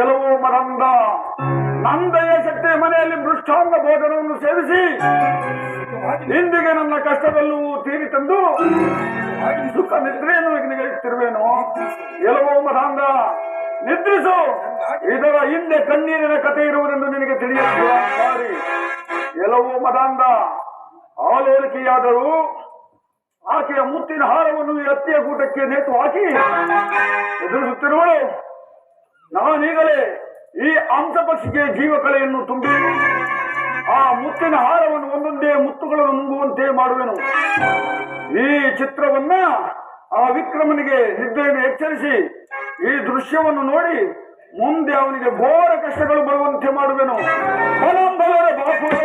ಎಲ್ಲವೂ ಮರಂದ ನಂದೆಯ ಶಕ್ತಿ ಮನೆಯಲ್ಲಿ ಮೃಷ್ಟಾಂಗ ಭೋಜನವನ್ನು ಸೇವಿಸಿ ಇಂದಿಗೆ ನನ್ನ ಕಷ್ಟದಲ್ಲೂ ತೀರಿ ತಂದು ಸುಖ ನಿದ್ರೆಯನ್ನು ನಿಗದಿತ್ತಿರುವೇನು. ಎಲ್ಲವೂ ಮರಂದ ನಿದ್ರಿಸು. ಇದರ ಹಿಂದೆ ಕಣ್ಣೀರಿನ ಕಥೆ ಇರುವುದೆಂದು ನಿನಗೆ ತಿಳಿಯಲು ಸಾರಿ. ಎಲ್ಲವೂ ಮದಾಂಧ ಆಲೋಲಿಕೆಯಾದರೂ ಆಕೆಯ ಮುತ್ತಿನ ಹಾರವನ್ನು ಈ ಹತ್ತಿಯ ಕೂಟಕ್ಕೆ ನೇತು ಹಾಕಿ ಎದುರಿಸುತ್ತಿರುವಳು. ನಾನೀಗಲೇ ಈ ಅಂಶಪಕ್ಷಿಗೆ ಜೀವಕಲೆಯನ್ನು ತುಂಬಿ ಆ ಮುತ್ತಿನ ಹಾರವನ್ನು ಒಂದೊಂದೇ ಮುತ್ತುಗಳನ್ನು ನುಂಗುವಂತೆ ಮಾಡುವೆನು. ಈ ಚಿತ್ರವನ್ನ ಆ ವಿಕ್ರಮನಿಗೆ ನಿದ್ರೆಯನ್ನು ಎಚ್ಚರಿಸಿ ಈ ದೃಶ್ಯವನ್ನು ನೋಡಿ ಮುಂದೆ ಅವನಿಗೆ ಘೋರ ಕಷ್ಟಗಳು ಬರುವಂತೆ ಮಾಡುವೆನು. ಬಲಂಬಲರ ಬಾಪುರೇ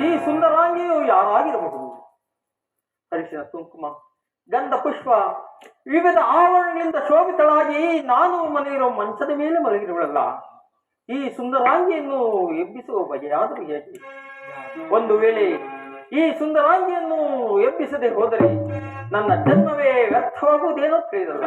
ಈ ಸುಂದರಾಂಗಿಯು ಯಾರಾಗಿರಬಹುದು? ಅರಿಶಿನ ಕುಂಕುಮ ಗಂಧ ಪುಷ್ಪ ವಿವಿಧ ಆವರಣಗಳಿಂದ ಶೋಭಿತಳಾಗಿ ನಾನು ಮನೆಯಿರೋ ಮಂಚದ ಮೇಲೆ ಮಲಗಿರುವಳಲ್ಲ. ಈ ಸುಂದರಾಂಗಿಯನ್ನು ಎಬ್ಬಿಸುವ ಬಗೆಯಾದರೂ ಹೇಗೆ? ಒಂದು ವೇಳೆ ಈ ಸುಂದರಾಂಗಿಯನ್ನು ಎಬ್ಬಿಸದೆ ಹೋದರೆ ನನ್ನ ಜನ್ಮವೇ ವ್ಯರ್ಥವಾಗುವುದೇನೋ ತಿಳಿದಲ್ಲ.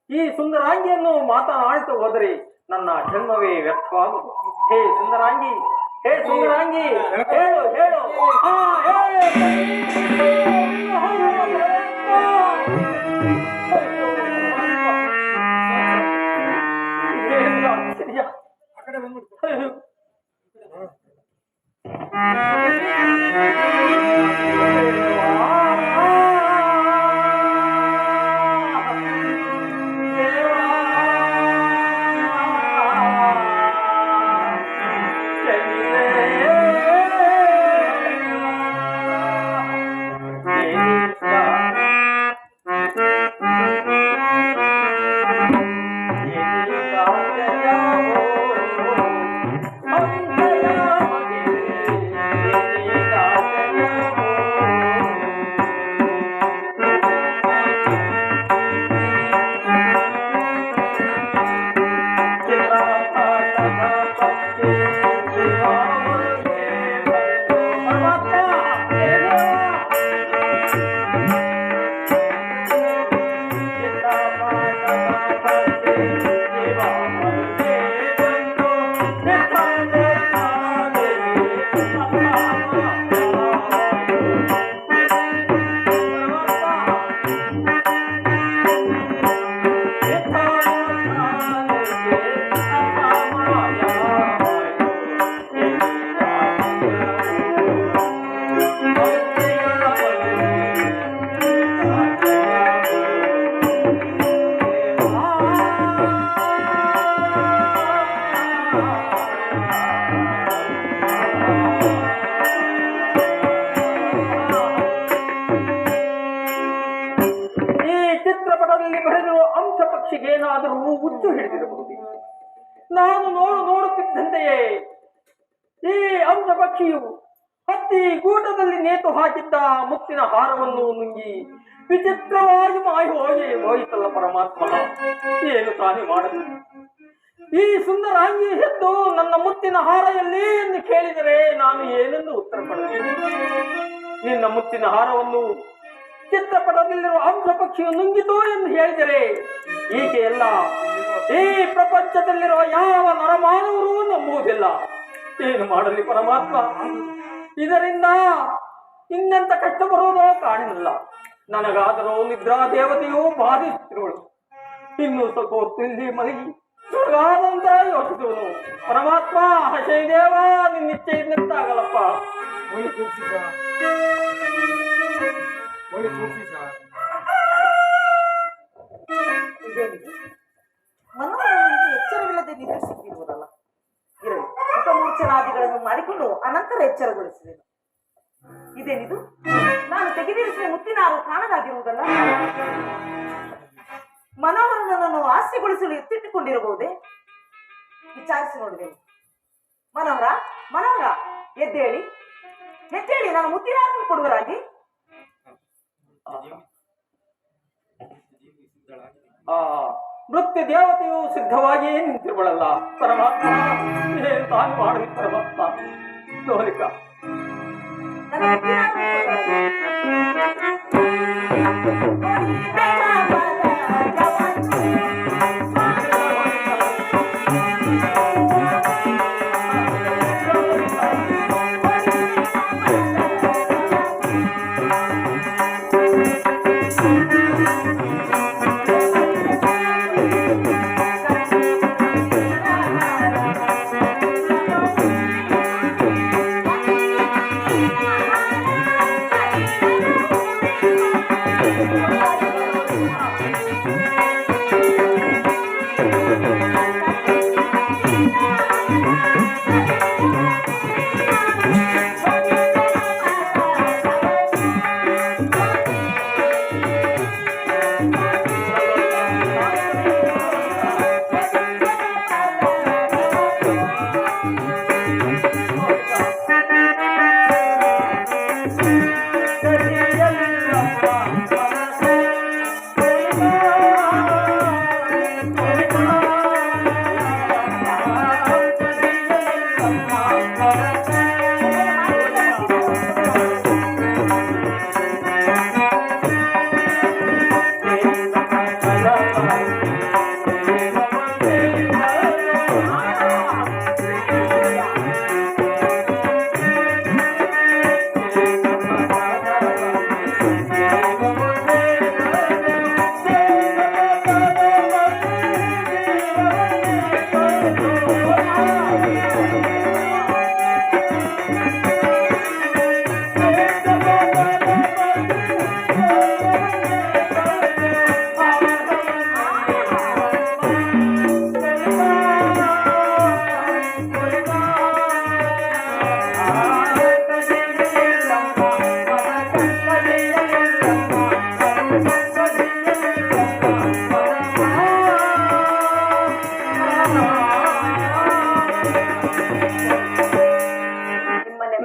ಈ ಸುಂದರಾಂಗಿಯನ್ನು ಮಾತನಾಡುತ್ತಾ ಹೋದರೆ ನನ್ನ ಜನ್ಮವೇ ವ್ಯರ್ಥವಾಗುವುದು. ಹೇ ಸುಂದರಾಂಗಿ, ಹೇ ಸುಂದರಾಂಗಿ, ಹೇಳು ಹೇಳು. ಆ ಕಡೆ ಬಂದ್ಬಿಡ್ತು. ಈ ಅಂಶ ಪಕ್ಷಿಯು ಹತ್ತಿ ಗೂಟದಲ್ಲಿ ನೇತು ಹಾಕಿದ್ದ ಮುತ್ತಿನ ಹಾರವನ್ನು ನುಂಗಿ ವಿಚಿತ್ರವಾಗಿ ಹೋಯಿತಲ್ಲ ಪರಮಾತ್ಮ. ಏನು ತಾನೇ ಮಾಡದು? ಈ ಸುಂದರಾಂಗಿ ಎದ್ದು ನನ್ನ ಮುತ್ತಿನ ಹಾರ ಎಲ್ಲಿ ಎಂದು ಕೇಳಿದರೆ ನಾನು ಏನೆಂದು ಉತ್ತರ ಕೊಡಬೇಕು? ನಿನ್ನ ಮುತ್ತಿನ ಹಾರವನ್ನು ಚಿತ್ರಪಟದಲ್ಲಿರುವ ಅಂಶ ಪಕ್ಷಿಯು ನುಂಗಿತು ಎಂದು ಹೇಳಿದರೆ ಹೀಗೆ ಎಲ್ಲ ಈ ಪ್ರಪಂಚದಲ್ಲಿರುವ ಯಾವ ನರಮಾನವರು ನಂಬುವುದಿಲ್ಲ. ಏನು ಮಾಡಲಿ ಪರಮಾತ್ಮ? ಇದರಿಂದ ಇನ್ನೆಂತ ಕಷ್ಟ ಬರುವುದೋ ಕಾಣಿಲ್ಲ. ನನಗಾದರೂ ನಿದ್ರಾ ದೇವತೆಯು ಬಾಧಿಸುತ್ತಿರುವಳು. ಇನ್ನೂ ಸ್ವಲ್ಪ ಹೊತ್ತು ಇಲ್ಲಿ ಮಲಗಿ ಸ್ವರ್ಗಾದಂತ ಯೋಚಿಸುವನು. ಪರಮಾತ್ಮ ಹಸೈದೇವ, ನಿನ್ನಿಚ್ಛೆ ಇದ್ದಂತಾಗಲ್ಲಪ್ಪ. ಒಳ್ಳೆ ಮನೋಹರನ್ನು ಎಚ್ಚರವಿಲ್ಲದೆ ನಿದ್ರಿಸುತ್ತಿರುವುದಲ್ಲ. ಇರಲಿ, ಮುಖಮೂರ್ಛನಾದಿಗಳನ್ನು ಮಾಡಿಕೊಂಡು ಅನಂತರ ಎಚ್ಚರಗೊಳಿಸುವೆನು. ಇದೇನಿದು? ನಾನು ತೆಗೆದಿರಿಸುವ ಮುತ್ತಿನಾರು ಕಾಣದಾಗಿರುವುದಲ್ಲ. ಮನೋಹರನನ್ನು ಹಾಸ್ಯಗೊಳಿಸಲು ಎತ್ತಿಟ್ಟುಕೊಂಡಿರಬಹುದೇ? ವಿಚಾರಿಸಿ ನೋಡುವೆನು. ಮನೋಹರ, ಮನೋಹರ, ಎದ್ದೇಳಿ, ಎದ್ದೇಳಿ, ನಾನು ಮುತ್ತಿನಾರನ್ನು ಕೊಡುವರಾಗಿ. ನೃತ್ಯ ದೇವತೆಯು ಸಿದ್ಧವಾಗಿಯೇ ನಿಂತಿರುವಳಲ್ಲ ಪರಮಾತ್ಮ. ಏನು ತಾನು ಮಾಡಲಿ ಪರಮಾತ್ಮ? ಲೋಲಿಕ,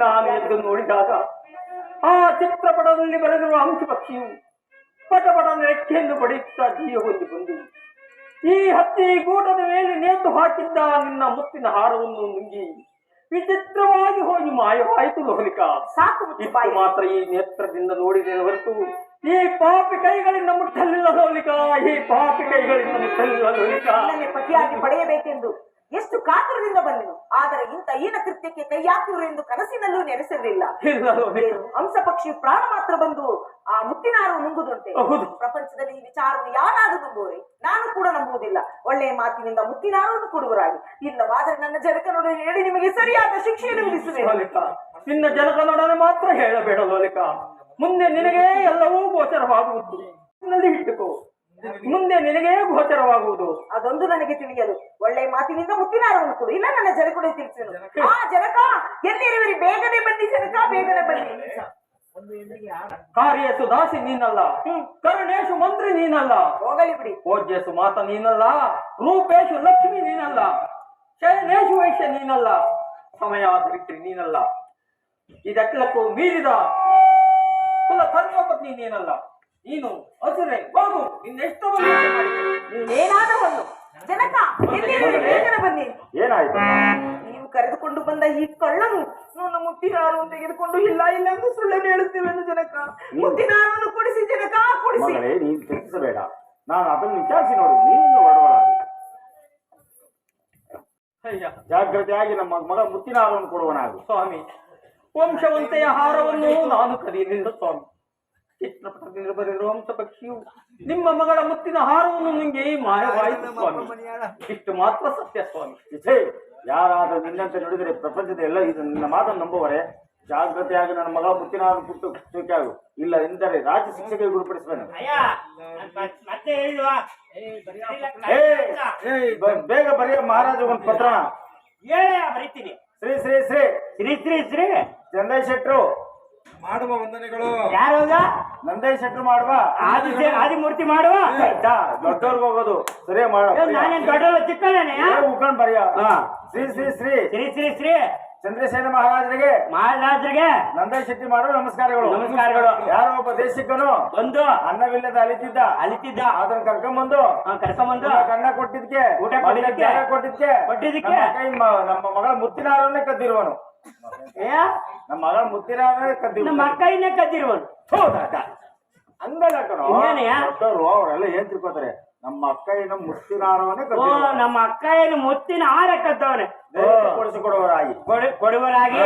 ನಾನು ಎದ್ದು ನೋಡಿದಾಗ ಆ ಚಿತ್ರಪಟದಲ್ಲಿ ಬರೆದಿರುವ ಅಂಶ ಪಕ್ಷಿಯು ಪಟಪಟ ರೆಕ್ಕೆಯನ್ನು ಬಡಿಯುತ್ತಾ ಜೀವ ಹೊಂದಿ ಬಂದು ಈ ಹತ್ತಿ ಗೂಟದ ಮೇಲೆ ನೇತು ಹಾಕಿದ್ದ ನಿನ್ನ ಮುತ್ತಿನ ಹಾರವನ್ನು ನುಂಗಿ ವಿಚಿತ್ರವಾಗಿ ಹೋಗಿ ಮಾಯವಾಯಿತು ಲೋಲಿಕ. ಸಾಕು, ಇಷ್ಟು ಮಾತ್ರ ಈ ನೇತ್ರದಿಂದ ನೋಡಿದೆ ಹೊರತು ಈ ಪಾಪಿ ಕೈಗಳಿಂದ ಮುಟ್ಟಲಿಲ್ಲ ಲೋಲಿಕ. ಈ ಪಾಪಿ ಕೈಗಳಿಂದ ಮುಟ್ಟಲಿಲ್ಲ ಲೋಲಿಕ. ನನ್ನೇ ಪತಿಯಾಗಿ ಪಡೆಯಬೇಕೆಂದು ಎಷ್ಟು ಕಾತುರದಿಂದ ಬಂದೆನು. ಆದರೆ ಇಂಥ ಹೀನ ಕೃತ್ಯಕ್ಕೆ ಕೈ ಹಾಕುವರು ಎಂದು ಕನಸಿನಲ್ಲೂ ನೆನೆಸಿರಲಿಲ್ಲ. ಹಂಸ ಪಕ್ಷಿ ಪ್ರಾಣ ಮಾತ್ರ ಬಂದು ಆ ಮುತ್ತಿನಾರು ನುಂಗುದುಂಟೆ. ಪ್ರಪಂಚದಲ್ಲಿ ಈ ವಿಚಾರವನ್ನು ಯಾರಾದರೂ ನಂಬುವರೆ? ನಾನು ಕೂಡ ನಂಬುವುದಿಲ್ಲ. ಒಳ್ಳೆಯ ಮಾತಿನಿಂದ ಮುತ್ತಿನಾರನ್ನು ಕೊಡುವರಾಗಿ. ಇಲ್ಲವಾದರೆ ನನ್ನ ಜನಕನೊಡನೆ ಹೇಳಿ ನಿಮಗೆ ಸರಿಯಾದ ಶಿಕ್ಷೆಯನ್ನು ವಿಧಿಸುವೆ. ನಿನ್ನ ಜನಕನೊಡನೆ ಮಾತ್ರ ಹೇಳಬೇಡ ಲೋಲಿಕ. ಮುಂದೆ ನಿನಗೆ ಎಲ್ಲವೂ ಗೋಚರವಾಗುವುದು. ಇಟ್ಟುಕೋ, ಮುಂದೆ ನಿನಗೇ ಗೋಚರವಾಗುವುದು. ಅದೊಂದು ನನಗೆ ತಿಳಿಯಲು. ಒಳ್ಳೆ ಮಾತಿನಿಂದ ಮುತ್ತಿನಾರವನ್ನು ಕೊಡು, ಇಲ್ಲ ನನ್ನ ಜನಕಡೆ ತಿಳಿಸಲು. ಆ ಜನಕ ಎಲ್ಲಿರುವರಿ? ಬೇಗನೆ ಬನ್ನಿ ಜನಕ, ಬೇಗನೆ ಬನ್ನಿ. ಕಾರ್ಯಸು ದಾಸಿ ನೀನಲ್ಲ, ಕರುಣೇಶು ಮಂತ್ರಿ ನೀನಲ್ಲ, ಹೋಗಲಿ ಬಿಡಿ. ಪೂಜ್ಯಸು ಮಾತ ನೀನಲ್ಲ, ರೂಪೇಶು ಲಕ್ಷ್ಮಿ ನೀನಲ್ಲ, ಶಯನೇಶು ವೈಶ್ಯ ನೀನಲ್ಲ, ಸಮಯಾಧರಿತ್ರಿ ನೀನಲ್ಲ, ಇದೆಲ್ಲಕ್ಕೂ ಮೀರಿದ ಕುಲ ಧರ್ಮಪತ್ನಿ ನೀನಲ್ಲ. ನೀನು ಅಸುರೆ ಹೋಗು, ನಿನ್ನೆಷ್ಟು ನೀನೇನಾದವನು ಜನಕ, ಎಲ್ಲಿರುವೆ? ಬೇಗನೆ ಬನ್ನಿ. ಏನಾಯ್ತು? ನೀವು ಕರೆದುಕೊಂಡು ಬಂದ ಈ ಕಳ್ಳನು ನನ್ನ ಮುತ್ತಿನ ಹಾರವನ್ನು ತೆಗೆದುಕೊಂಡು ಇಲ್ಲ ಇಲ್ಲ ಎಂದು ಸುಳ್ಳನ್ನು ಹೇಳುತ್ತೇವೆನು ಜನಕ. ಮುತ್ತಿನ ಹಾರವನ್ನು ಕೊಡಿಸಿ ಜನಕ, ಕೊಡಿಸಿ. ಮಗಳೇ, ನೀನು ಚಿಂತಿಸಬೇಡ, ನಾನು ಅದನ್ನು ವಿಚಾರಿಸಿ ನೋಡಿ. ನೀನು ಹೊರಡಬಾರದು. ಅಯ್ಯ ಜಾಗ್ರತೆಯಾಗಿ ನಮ್ಮ ಮಗ ಮುತ್ತಿನ ಹಾರವನ್ನು ಕೊಡುವನಾಗು. ಸ್ವಾಮಿ, ವಂಶವಂತೆಯ ಹಾರವನ್ನು ನಾನು ಕದಿಯಲಿಲ್ಲ ಸ್ವಾಮಿ. ಚಿತ್ರಪಟದಿಂದ ಬರೆದಿರುವ ವಂಶ ಪಕ್ಷಿಯು ನಿಮ್ಮ ಮಗಳ ಮುತ್ತಿನ ಹಾರವನ್ನು ನಿಮಗೆ ಮಾಯವಾಯಿತು ಸ್ವಾಮಿ. ಇಷ್ಟು ಮಾತ್ರ ಸತ್ಯ ಸ್ವಾಮಿ. ಇಚ್ಛೆ ಯಾರಾದರೂ ನಿನ್ನಂತೆ ನೋಡಿದರೆ ಪ್ರಪಂಚದ ಎಲ್ಲ ಇದು ನಿನ್ನ ಮಾತನ್ನು ನಂಬುವರೆ. ಜಾಗ್ರತೆಯಾಗಿ ನನ್ನ ಮಗ ಮುತ್ತಿನ ಹಾರನ್ನು ಕೊಟ್ಟು ಚೂಕಾಗು, ಇಲ್ಲ ಎಂದರೆ ರಾಜ್ಯ ಶಿಕ್ಷೆಗೆ ಗುರುಪಡಿಸುವೆನು. ಮತ್ತೆ ಹೇಳಿಲ್ವಾ? ಬೇಗ ಬರೆಯ ಮಹಾರಾಜ ಒಂದು ಪತ್ರ. ಬರೀತೀನಿ. ಶ್ರೀ ಶ್ರೀ ಶ್ರೀ ಶ್ರೀ ಶ್ರೀ ಶ್ರೀ ಚಂದೈ ಶೆಟ್ರು ಮಾಡುವ ವಂದನೆಗಳು. ಯಾರು? ನಂದೇ ಶೆಟ್ರು ಮಾಡುವ ಆದಿಮೂರ್ತಿ ಮಾಡುವ. ದೊಡ್ಡವ್ರಿಗೆ ಹೋಗೋದು ಸರಿಯ ಮಾಡ. ನಾನೇನ್ ದೊಡ್ಡವ ಚಿಕ್ಕನೇನೆ? ಉಳ್ಕೊಂಡ್ ಬರೆಯ. ಶ್ರೀ ಶ್ರೀ ಶ್ರೀ ಶ್ರೀ ಶ್ರೀ ಶ್ರೀ ಚಂದ್ರಸೇನ ಮಹಾರಾಜರಿಗೆ ನಂದೇ ಶೆಟ್ಟಿ ಮಾಡುವ ನಮಸ್ಕಾರಗಳು. ನಮಸ್ಕಾರಗಳು. ಯಾರೋ ಒಬ್ಬ ದೇಶಕ್ಕನು ಬಂದು ಅನ್ನವಿಲ್ಲದ ಅಲಿತಿದ್ದ ಅದನ್ನ ಕರ್ಕೊಂಬಂದು ಕಣ್ಣ ಕೊಟ್ಟಿದ್ಕೆ ಊಟ ಕೊಟ್ಟಿದ್ದಕ್ಕೆ, ಕೊಟ್ಟಿದ್ಕೆ ನಮ್ಮ ಮಗಳ ಮುತ್ತಿನ ಹಾರನ್ನೇ ಕದ್ದಿರುವನು. ನಮ್ಮ ಮಗಳ ಮುತ್ತಿನ ಹಾರನ್ನೇ ನಮ್ಮ ಅಕ್ಕಯ್ಯನೇ ಕದ್ದಿರುವನು. ಹಂಗಲ್ಲ ಕಣೋ, ಇನ್ನೇನೆಯಾ? ದೊಡ್ಡವರು ಅವರೆಲ್ಲ ಏನ್ ತಿಳ್ಕೊತಾರೆ, ನಮ್ಮ ಅಕ್ಕಯ್ಯನ ಮುತ್ತಿನ ಹಾರವನ್ನೇ ಕದ್ದಿರುವನು. ನಮ್ಮ ಅಕ್ಕಯ್ಯನ ಮುತ್ತಿನ ಹಾರ ಕದ್ದವನೆ. ಕೊಡಿಸಿಕೊಡುವರಾಗಿ ಕೊಡುವರಾಗಿ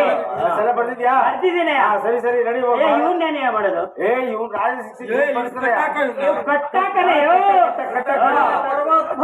ಸಲ ಬರ್ದಿದ್ಯಾ? ಬರ್ದಿದ್ದೀನಿ. ಸರಿ ಸರಿ ರೆಡಿ ಹೋಗ. ಇವನ್ನೇನೇ ಮಾಡೋದು? ಇವ್ನು ರಾಜ ಶಿಕ್ಷೆ ಕಟ್ಟಾಕನೆ ಪರಮಾತ್ಮ.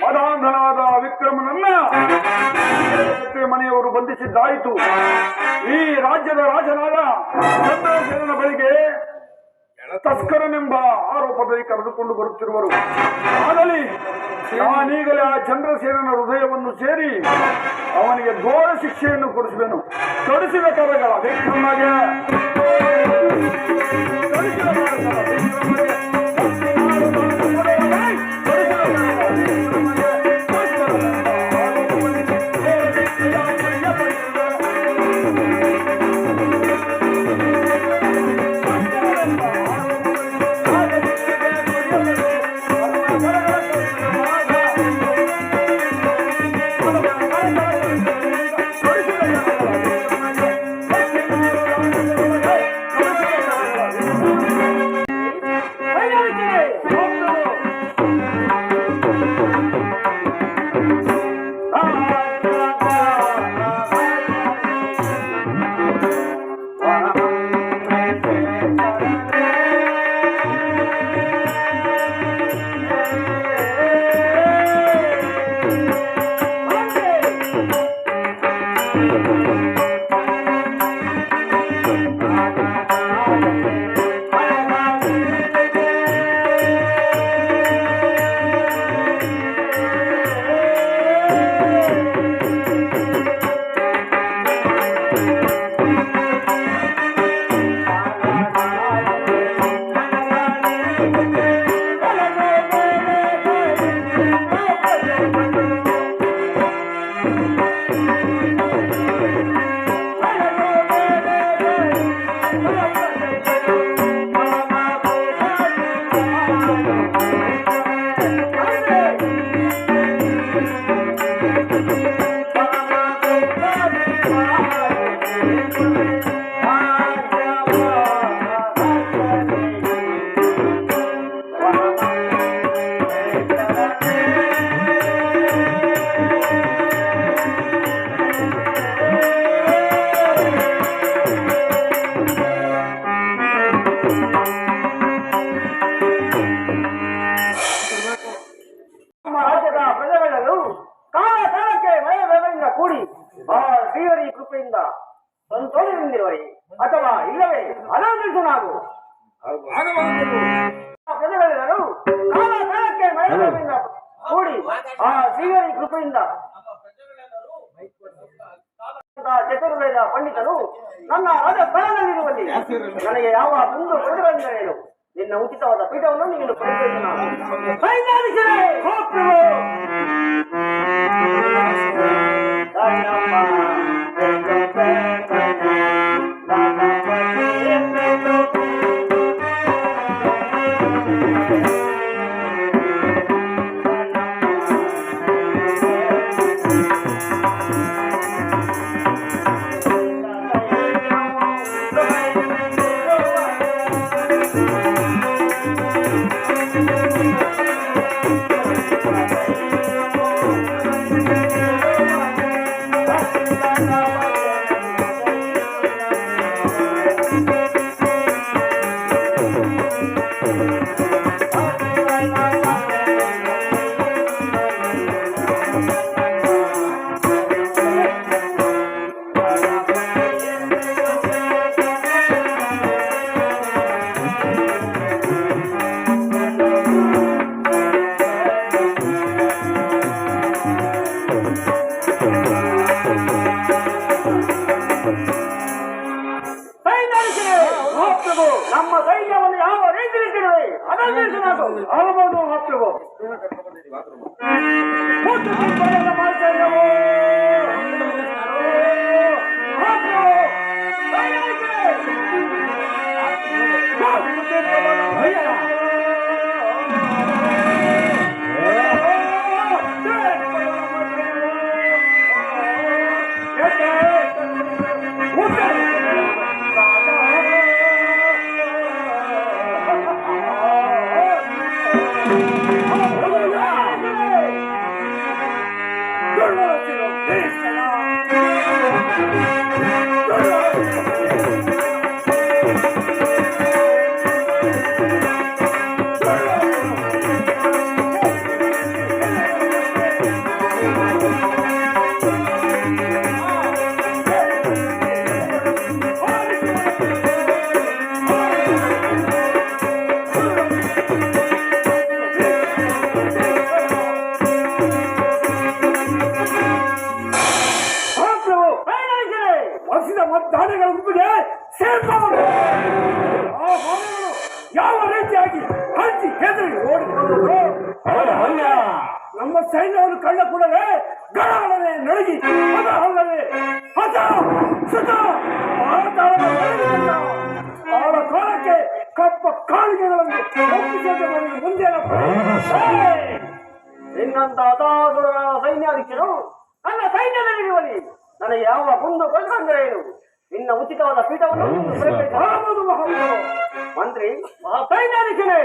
ಮದಾಂಧನಾದ ವಿಕ್ರಮನನ್ನ ಮನೆಯವರು ಬಂಧಿಸಿದ್ದಾಯಿತು. ಈ ರಾಜ್ಯದ ರಾಜನಾದ ಚಂದ್ರಸೇನನ ಬಳಿಗೆ ತಸ್ಕರನೆಂಬ ಆರೋಪದಲ್ಲಿ ಕರೆದುಕೊಂಡು ಬರುತ್ತಿರುವರು. ಆಗಲಿ ನಾನೀಗಲೇ ಆ ಚಂದ್ರಸೇನನ ಹೃದಯವನ್ನು ಸೇರಿ ಅವನಿಗೆ ಘೋರ ಶಿಕ್ಷೆಯನ್ನು ಕೊಡಿಸುವೆನು. ತೊಡಿಸಬೇಕಾದ ವಿಕ್ರಮಗೆ ಇಲ್ಲವೇ ಅನಾದರಿಸು ನಾವು ಆಗಬಹುದು. ಪ್ರಜೆಗಳೆಲ್ಲರೂ ಕಾಲ ಕಾಲಕ್ಕೆ ಮಳೆಯಿಂದ ಕೂಡಿ ಆ ಶ್ರೀಹರಿ ಕೃಪೆಯಿಂದ ಚತುರ್ವೇದ ಪಂಡಿತರು ನನ್ನ ರಾಜ ಸ್ಥಳದಲ್ಲಿರುವಲ್ಲಿ ನನಗೆ ಯಾವ ಕುಂದು ಕೊಡುಗರೆಂದರೇನು ನಿನ್ನ ಉಚಿತವಾದ ಪೀಠವನ್ನು ನೀನು ನಮ್ಮ ಸೈನ್ಯವನ್ನು ಯಾವ ರೀತಿಯಲ್ಲಿ ಕೇಳುವೆ ಅದನ್ನು ಆಗಬಹುದು ಮಹಾಪ್ರಭು. ಮತದಾನಗಳ ಗುಂಪಿಗೆ ಸೇರ್ಪವರು ಆ ಭಾವಗಳು ಯಾವ ರೀತಿಯಾಗಿ ಹಂಚಿ ಹೆದರಿ ಓಡಿಕೊಂಡರು. ನಮ್ಮ ಸೈನ್ಯವನ್ನು ಕಂಡ ಕೂಡಲೇ ಗಡಗಡನೆ ನಡುಗಿ ಅದ ಅಲ್ಲದೆ ಹತ ಸುತ ಅವಳ ಕಾಲಕ್ಕೆ ಕಪ್ಪ ಕಾಳಿಗೆಗಳನ್ನು ಒಪ್ಪಿಸೋದು ಮುಂದೆ ಇನ್ನಂತ ಅದಾದರ ಸೈನ್ಯಾಧಿಕ್ಯರು ನನ್ನ ಸೈನ್ಯದಲ್ಲಿರುವಲ್ಲಿ ನನಗೆ ಯಾವ ಕುಂದು ಕೊಟ್ಟಂದರೆ ಏನು ನಿನ್ನ ಉಚಿತವಾದ ಪೀಠವನ್ನು ಮಂತ್ರಿ ಸೈನ್ಯಾಧಿಕ್ಯನೇ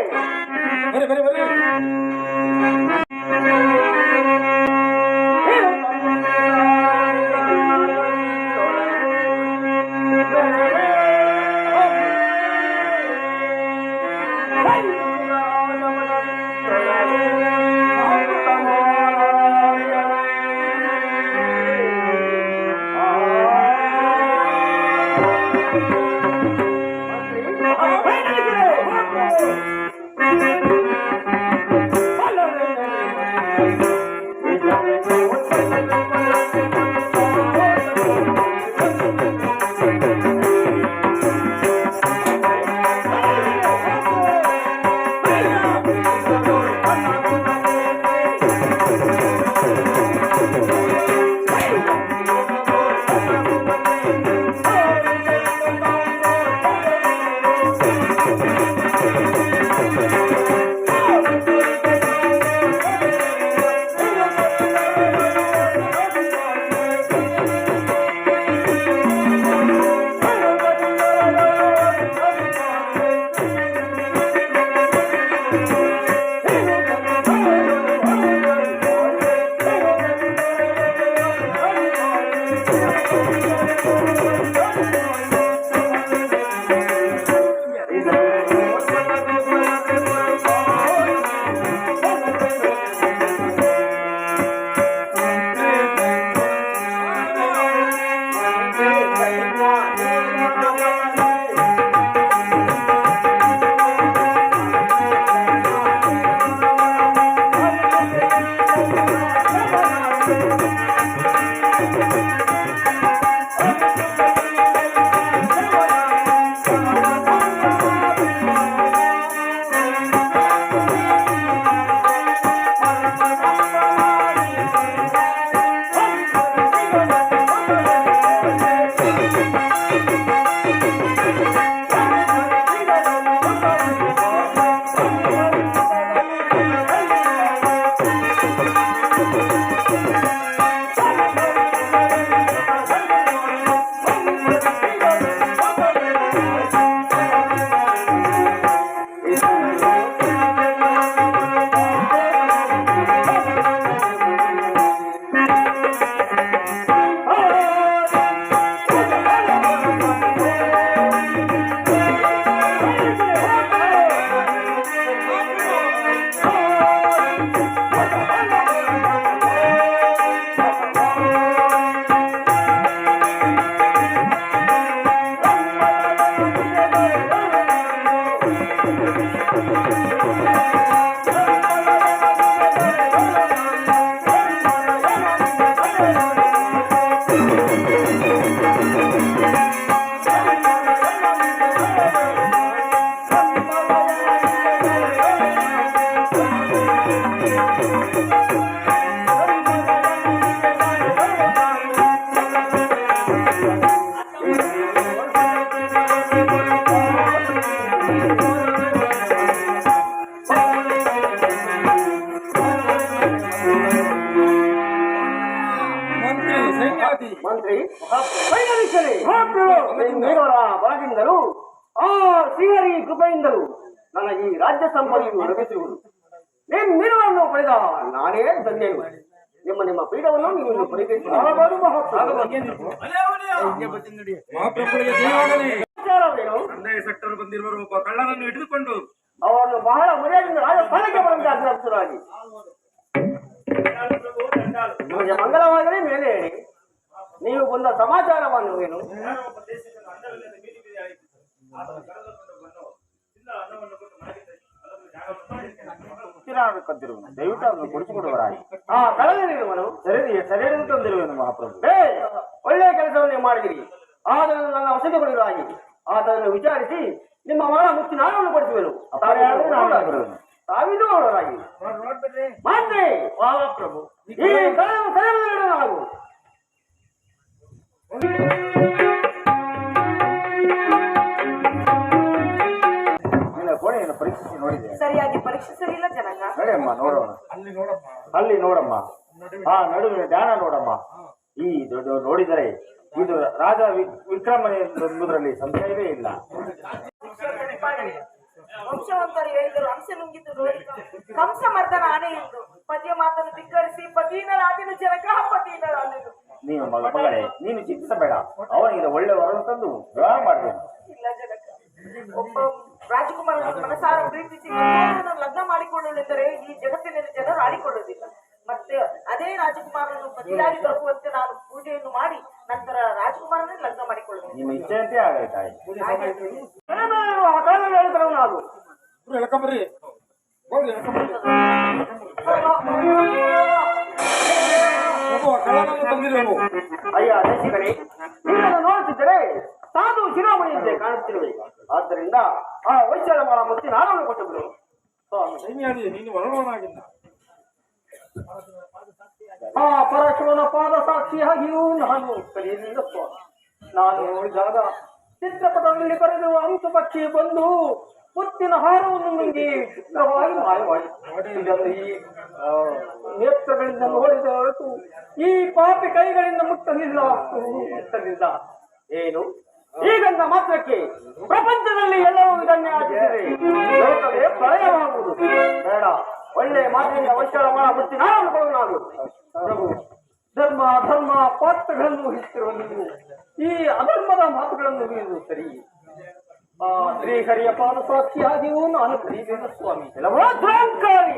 ಮಂತ್ರಿ ಸೈನ್ಯಾಧಿ ಮಂತ್ರಿ ವೈನರಿಸಲಿ ನಿಮ್ಮವರ ಬಲದಿಂದಲೂ ಆ ಶ್ರೀಹರಿ ಕೃಪೆಯಿಂದಲೂ ನನ್ನ ಈ ರಾಜ್ಯ ಸಂಪದೆಯನ್ನು ಒದಗಿಸಿರುವುದು ನಿಮ್ಮಿರುವನ್ನು ಪಡೆದ ನಾನೇ ಧನ್ಯನು. ನಿಮ್ಮ ಪೀಠವನ್ನು ನೀವು ಪರಿಗಣಿಸಿ ಮಹಾಪ್ರಭುಗಳಿಗೆ ಜಯವಾಗಲಿ. ವಿಚಾರವೇನು? ಕಂದಾಯ ಸೆಕ್ಟರ್ ಬಂದಿರುವರು ಒಬ್ಬ ಕಳ್ಳನನ್ನು ಹಿಡಿದುಕೊಂಡು ಅವರನ್ನು ಬಹಳ ಮರ್ಯಾದೆಯಿಂದ ರಾಜಸ್ಥಾನಕ್ಕೆ ಬರುವಂತೆ ಅಗ್ರಹಿಸಲಾಗಿ ನಿಮಗೆ ಮಂಗಲವಾದರೆ ಮೇಲೆ ಹೇಳಿ. ನೀವು ಬಂದ ಸಮಾಚಾರವನ್ನು ಏನು? ದಯವಿಟ್ಟು ಅದನ್ನು ಕೊಡಿಸಿಕೊಡುವರಾಗಿ. ಆ ಕಳೆದಿರುವನು ಸರಿಯಾಗಿ ತಂದಿರುವೆನು ಮಹಾಪ್ರಭು. ಒಳ್ಳೆಯ ಕೆಲಸವನ್ನೇ ಮಾಡಿದಿರಿ. ಆದನ್ನು ನನ್ನ ವಸತಿ ಕೊಡಿರಾಗಿ ಆತನನ್ನು ವಿಚಾರಿಸಿ ನಿಮ್ಮ ಮಗಳ ಮುಚ್ಚಿ ನಾನು ಕೊಡಿಸುವೆನು. ತಾವಿದು ಅವರಾಗಿ ಮಾತ್ರೆ ಮಹಾಪ್ರಭು ಈ ಕಳೆಯನ್ನು ಸರಿಯಾಗಿ ನಾವು ನಿನ್ನ ಕೋಣೆಯನ್ನು ಪರೀಕ್ಷಿಸಿ ನೋಡಿದೆ. ಸರಿಯಾಗಿ ಪರೀಕ್ಷಿಸಲಿಲ್ಲ ಜನಕ. ನಡೆಯಮ್ಮ ನೋಡೋಣ. ಅಲ್ಲಿ ನೋಡಮ್ಮ. ಆ ನಡುವಿನ ಧ್ಯಾನ ನೋಡಮ್ಮ. ಈ ದೊಡ್ಡ ನೋಡಿದರೆ ಇದು ರಾಜ ವಿಕ್ರಮನೆ ಎಂಬುದರಲ್ಲಿ ಸಂಶಯವೇ ಇಲ್ಲ. ವಂಶವಂತರು ಹೇಳಿದರು ಅಂಶ ನುಂಗಿತು ನೋಡಿ ಕಂಸ ಮರ್ದನ ಆನೆ ಎಂದು ಪತಿಯ ಮಾತನ್ನು ಧಿಕ್ಕರಿಸಿ ಪತಿಯನಾದಿನು ಜನಕ ಪತಿಯನಾದಿನು. ನೀನು ಮಗಳೇ ನೀನು ಚಿಂತಿಸಬೇಡ. ಅವನಿಗೆ ಒಳ್ಳೆ ವರನ್ನು ತಂದು ವಿವಾಹ ಮಾಡಬೇಕು. ಇಲ್ಲ ಜನಕ, ಒಬ್ಬ ರಾಜಕುಮಾರನನ್ನು ಮನಸಾರ ಪ್ರೀತಿಸಿ ಮತ್ತೊಬ್ಬನನ್ನು ಲಗ್ನ ಮಾಡಿಕೊಳ್ಳಲೆಂದರೆ ಈ ಜಗತ್ತಿನಲ್ಲಿ ಜನರು ಆಡಿಕೊಳ್ಳುವುದಿಲ್ಲ. ಮತ್ತೆ ಅದೇ ರಾಜಕುಮಾರನನ್ನು ಪತಿಯಾಗಿ ದೊರಕುವಂತೆ ನಾನು ಪೂಜೆಯನ್ನು ಮಾಡಿ ನಂತರ ರಾಜಕುಮಾರನನ್ನು ಲಗ್ನ ಮಾಡಿಕೊಳ್ಳುತ್ತೇನೆ. ನಿಮ್ಮ ಇಚ್ಛೆಯಂತೆ ಆಗೈತಾಯಿ. ನಾವು ಎಳ್ಕೊಂಬರ್ರಿ ಹೋಗಿ ಎಳ್ಕೊಂಬರ್ರಿ. ಒಬ್ಬ ಕಳ್ಳನನ್ನು ತಂದಿರುವನು. ಅಯ್ಯ ದೇಶಿಗರೇ, ನಿನ್ನನ್ನು ನೋಡುತ್ತಿದ್ದರೆ ಸಾಧು ಶಿರೋಮಣಿಯಂತೆ ಕಾಣುತ್ತಿರುವೆ. ಆದ್ದರಿಂದ ಆ ವೈಶ್ಯರ ಮುತ್ತಿ ನಾನು ಕೊಟ್ಟು ಬಿಡು. ಸೈನ್ಯಾಧಿ ನೀನು ಹೊರಡೋನಾಗಿಲ್ಲ. ಆ ಪರಶುವನ ಪಾದ ಸಾಕ್ಷಿಯಾಗಿಯೂ ನಾನು ಕಲಿಯಲಿಲ್ಲ ಸ್ವಾಮಿ. ನಾನು ನೋಡಿದಾಗ ಚಿತ್ರಪಟದಲ್ಲಿ ಬರೆದಿರುವ ಅಂಶ ಪಕ್ಷಿ ಬಂದು ಮುತ್ತಿನ ಹಾರವನ್ನು ನುಂಗಿ ಚಿತ್ರವಾಗಿ ಮಾಯವಾಯಿತು. ಇದನ್ನು ಈ ನೇತ್ರಗಳಿಂದ ನೋಡಿದ ಹೊರತು ಈ ಪಾಪಿ ಕೈಗಳಿಂದ ಮುಟ್ಟಲಿಲ್ಲ. ಏನು ಈಗಂದ ಮಾತ್ರಕ್ಕೆ ಪ್ರಪಂಚದಲ್ಲಿ ಎಲ್ಲವೂ ಇದನ್ನೇ ಆಚರಿಸಿದೆ. ಲೋಕವೇ ಪ್ರಳಯವಾಗುವುದು ಬೇಡ. ಒಳ್ಳೆಯ ಮಾತಿನಿಂದ ವೈಶ್ಯರ ಮುತ್ತಿ ನಾನು ಕೊಡುವುದು. ಪ್ರಭು, ಧರ್ಮ ಧರ್ಮ ಪಾತ್ರಗಳನ್ನು ಹಿಡಿಸಿರುವ ನೀವು ಈ ಅಧರ್ಮದ ಮಾತುಗಳನ್ನು ಹಿಡಿಯುವುದು ಸರಿ. ಆ ಶ್ರೀಹರಿಯ ಪಾದ ಸಾಕ್ಷಿಯಾಗಿಯೂ ನಾನು ಕರೀಬೇಕು ಸ್ವಾಮಿ. ದುರಂಕಾರಿ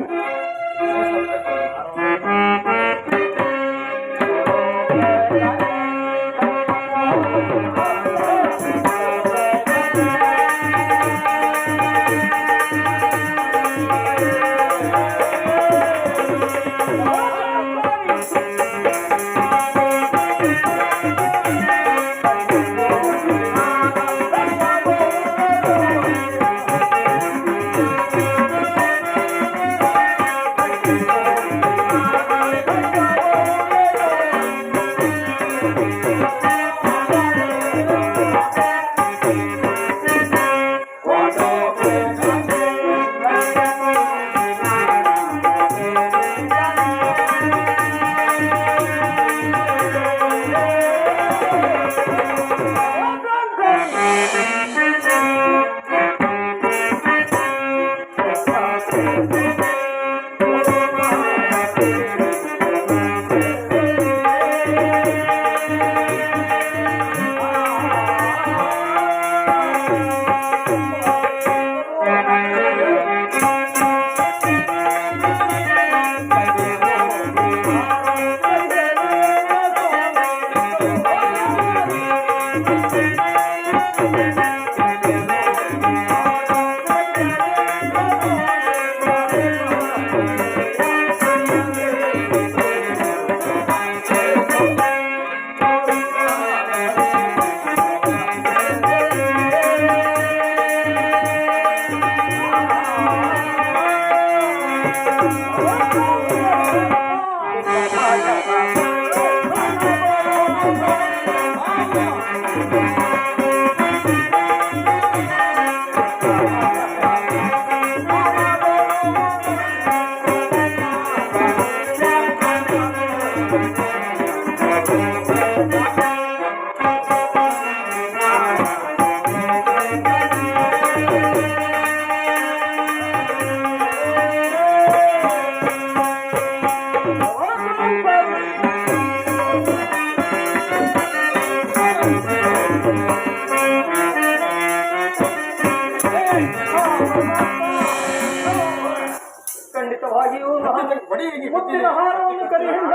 ಖಂಡಿತವಾಗಿಯೂ ನಾನು ಬಡಿ ಹೀಗೆ ಮುತ್ತಿನ ಹಾರವನ್ನು ಕರಿಯಿಂದ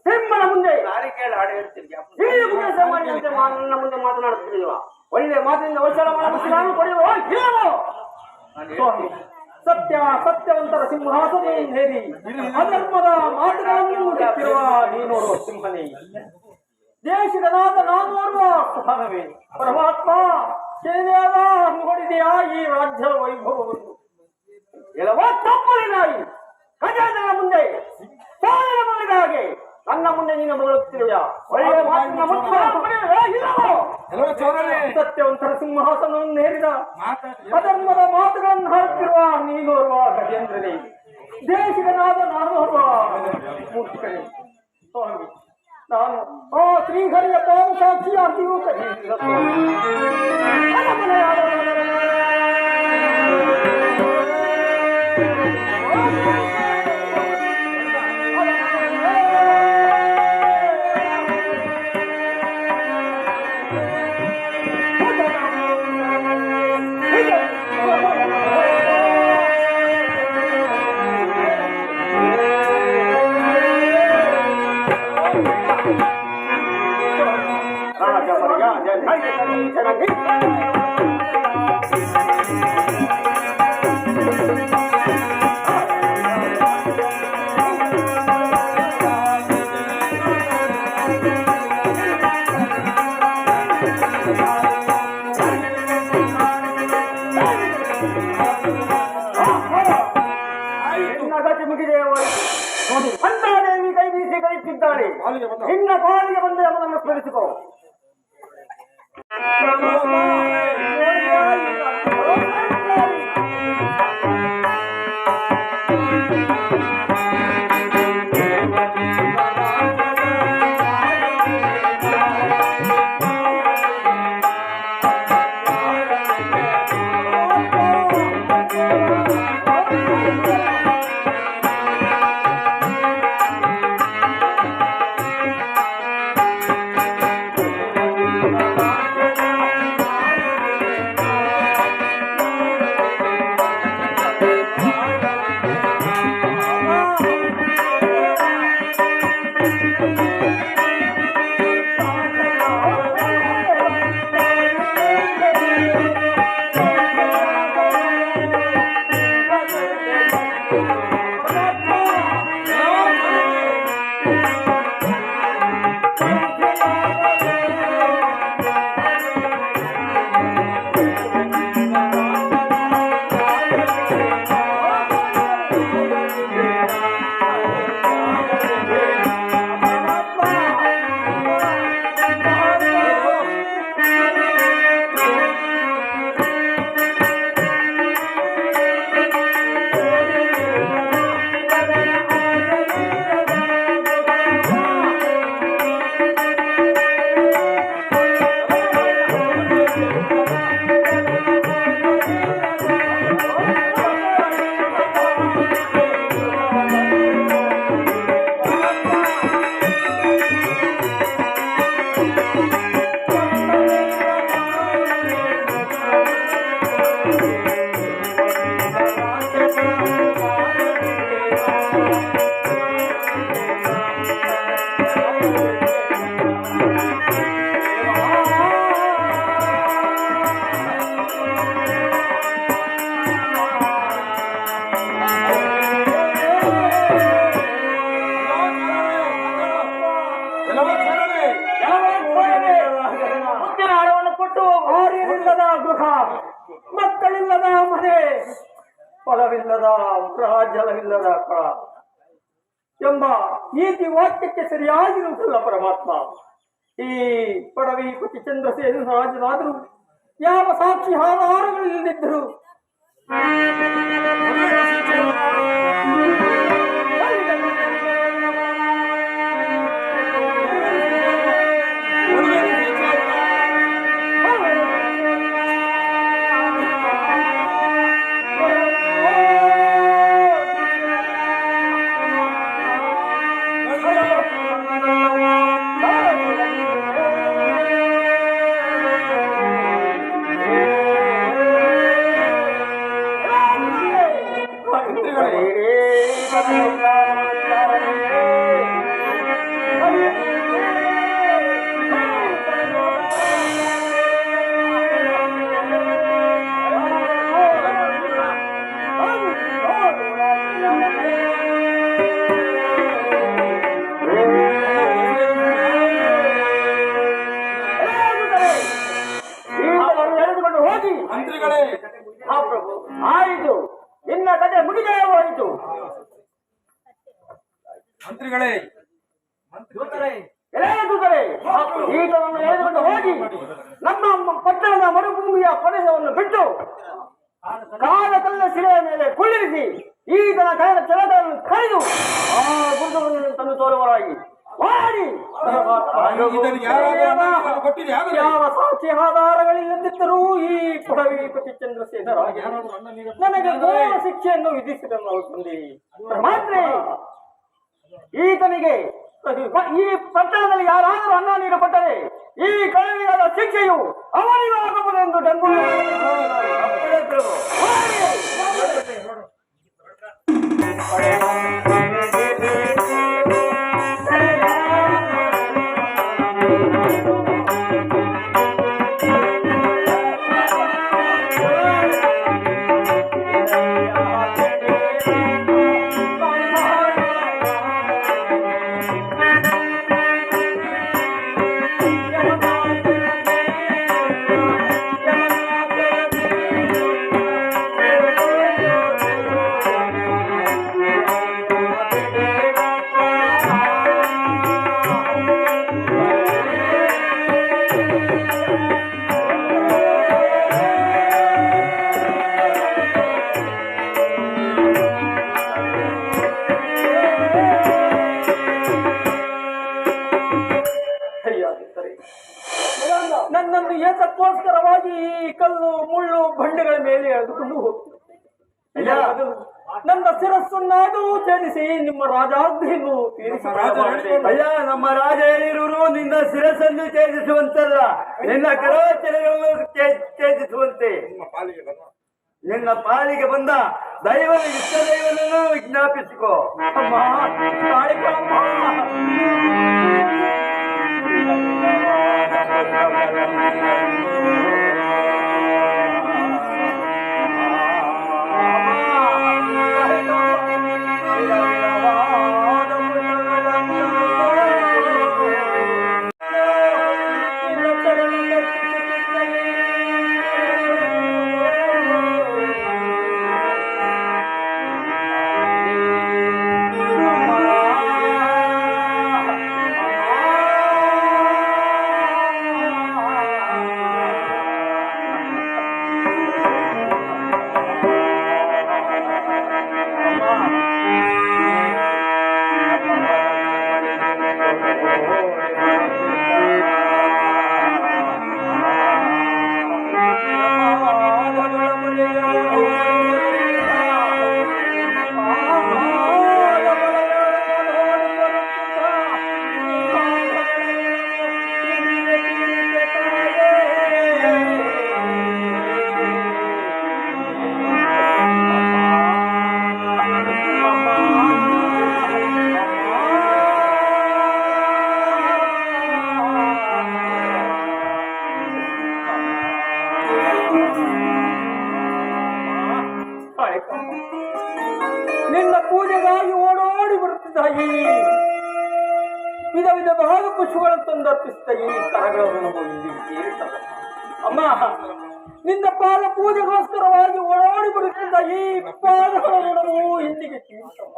ಸಿಂಹನ ಮುಂದೆ ಈ ಮುಂದೆ ಸಾಮಾನ್ಯಂತೆ ನನ್ನ ಮುಂದೆ ಮಾತನಾಡುತ್ತಿರುವ ಒಳ್ಳೆ ಮಾತಿನಿಂದ ಅವಸರ ಮಾಡಬೇಕು ನಾನು ಪಡೆಯುವ ಇಲ್ಲವೋ? ಸ್ವಾಮಿ, ಸತ್ಯ ಸತ್ಯವಂತರ ಸಿಂಹಾಸನೇರಿ ಅಧರ್ಮದ ಮಾತುಗಳನ್ನು ನುಡಿಯುತ್ತಿರುವ ನೀನೋಡುವ ಸಿಂಹನೇ, ದೇಶಗನಾದ ನಾನೋರ್ವ ಸ್ಥಾನವೇ. ಪರಮಾತ್ಮ ಕೇವಲ ನೋಡಿದೆಯಾ ಈ ರಾಜ್ಯದ ವೈಭವವನ್ನು? ಎಲ್ಲವ ತಪ್ಪಲಿನಾಯಿ ಗಜೇಂದ್ರನ ಮುಂದೆ ಸಾವಿರ ಮಗಳಿಗಾಗಿ ನನ್ನ ಮುಂದೆ ನೀನು ಬರುತ್ತಿರುವೆಯ ಒಳ್ಳೆಯ ಮಾತಿನ ಸತ್ಯವಂತರ ಸಿಂಹಾಸನವನ್ನು ಹೇರಿದ ಅಧರ್ಮದ ಮಾತುಗಳನ್ನು ಹಾಡುತ್ತಿರುವ ನೀನೋರ್ವ ಗಜೇಂದ್ರನೇ, ದೇಶಿಗನಾದ ನಾನೋರ್ವ ಮೂರ್ಖನೇ. ಸ್ವಾಮಿ, ನಾನು ಆ ಶ್ರೀಹರಿಯ ಪಾದ ಸಾಕ್ಷಿಯಾಗಿಯೂ ಕರೆಯುತ್ತಿಲ್ಲ ದೇವಿ ಕೈ ಬೀಸಿ ಕರೆಯುತ್ತಿದ್ದಾಳೆ. ನಿನ್ನ ಪಾಲಿಗೆ ಬಂದು ನಮ್ಮನ್ನು ಸ್ಮರಿಸಿಕೋ. ಮುತ್ತಿನ ಹಾರವನ್ನು ಕೊಟ್ಟು ಆರ್ಯರಿಲ್ಲದ ಗೃಹ, ಮಕ್ಕಳಿಲ್ಲದ ಮನೆ, ಫಲವಿಲ್ಲದ ಜಲವಿಲ್ಲದ ಕಳ ಎಂಬ ನೀತಿ ವಾಕ್ಯಕ್ಕೆ ಸರಿಯಾಗಿರುವುದಿಲ್ಲ ಪರಮಾತ್ಮ. ಈ ಪಡವಿ ಪತಿ ಚಂದ್ರಸೇನ ರಾಜನಾದರೂ ಯಾವ ಸಾಕ್ಷಿ ಆಧಾರಗಳಿಲ್ಲದಿದ್ದರು ಮಂತ್ರಿಗಳೇ ಹಾ ಪ್ರಭು, ಆಯಿತು, ನಿನ್ನ ಕಥೆ ಮುಗಿದೇ ಹೋಯಿತು. ಮಂತ್ರಿಗಳೇ ಎಲೆ ದೂತರೇ, ಈತನನ್ನು ಎಳೆದುಕೊಂಡು ಹೋಗಿ ನಮ್ಮ ಪಟ್ಟಣದ ಮರುಭೂಮಿಯ ಪ್ರದೇಶವನ್ನು ಬಿಟ್ಟು ಕಾಲ ಕಲ್ಲ ಶಿಲೆಯ ಮೇಲೆ ಕುಳ್ಳಿರಿಸಿ ಈತನ ಕೈನ ಚಲಗಳನ್ನು ಕಳೆದು ಆ ಗುರುತುಗಳನ್ನು ತಂದು ತೋರುವರಾಗಿ ಮಾಡಿ. ಇದನ್ನು ಯಾರಾದರೂ ಕೊಟ್ಟಿದೆ ಯಾವ ಸಾಕ್ಷಿ ಆಧಾರಗಳಿಲ್ಲದಿದ್ದರೂ ಈ ಪುಡವಿಪತಿ ಚಂದ್ರಸೇನರಾಗಿ ನನಗೆ ಘೋರ ಶಿಕ್ಷೆಯನ್ನು ವಿಧಿಸಿದನು ತಂದೆ. ಮಾತ್ರ ಈತನಿಗೆ ಈ ಪಟ್ಟಣದಲ್ಲಿ ಯಾರಾದರೂ ಅನ್ನ ನೀರು ಕೊಟ್ಟರೆ ಈ ಕಳವಿಯಾದ ಶಿಕ್ಷೆಯು ಅವನಿಗೂ ಆಗಬಹುದೆಂದು ಡಂಗು ನನ್ನನ್ನು ಏತಕ್ಕೋಸ್ಕರವಾಗಿ ಈ ಕಲ್ಲು ಮುಳ್ಳು ಬಂಡೆಗಳ ಮೇಲೆ ಎಳೆದುಕೊಂಡು ಹೋಗ್ತದೆ. ನನ್ನ ಶಿರಸ್ಸನ್ನಾದರೂ ಛೇದಿಸಿ ನಿಮ್ಮ ರಾಜಾಜ್ಞೆಯನ್ನು ಅಯ್ಯ, ನಮ್ಮ ರಾಜ ಹೇಳಿರುವುದು ನಿನ್ನ ಶಿರಸ್ಸನ್ನು ಛೇದಿಸುವಂತಲ್ಲ, ನಿನ್ನ ಕರೋಚನೆಯನ್ನು ಛೇದಿಸುವಂತೆ. ನಿನ್ನ ಪಾಲಿಗೆ ಬಂದ ದೈವನ ಇಷ್ಟ ದೈವನನ್ನು ವಿಜ್ಞಾಪಿಸಿಕೋ. ನಿನ್ನ ಪೂಜೆಗಾಗಿ ಓಡೋಡಿ ಬರುತ್ತಿದ್ದ ಈ ವಿಧ ವಿಧವಾದ ಪುಷ್ಪಗಳನ್ನು ತಂದರ್ಪಿಸಿದ ಈ ಕರಗಳನ್ನು ಅಮ್ಮ, ನಿನ್ನ ಪಾದ ಪೂಜೆಗೋಸ್ಕರವಾಗಿ ಓಡೋಡಿ ಬರುತ್ತಿದ್ದ ಈ ಪಾದಗಳ ಋಣವು ಇಂದಿಗೆ ತೀರಿಸಮ್ಮ.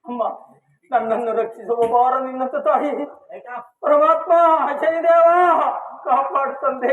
ಅಮ್ಮ, ನನ್ನನ್ನು ರಕ್ಷಿಸುವ ಭಾರ ನಿನ್ನಂತ ತಾಯಿ ಪರಮಾತ್ಮ ಶನಿದೇವ ಕಾಪಾಡು ತಂದೆ.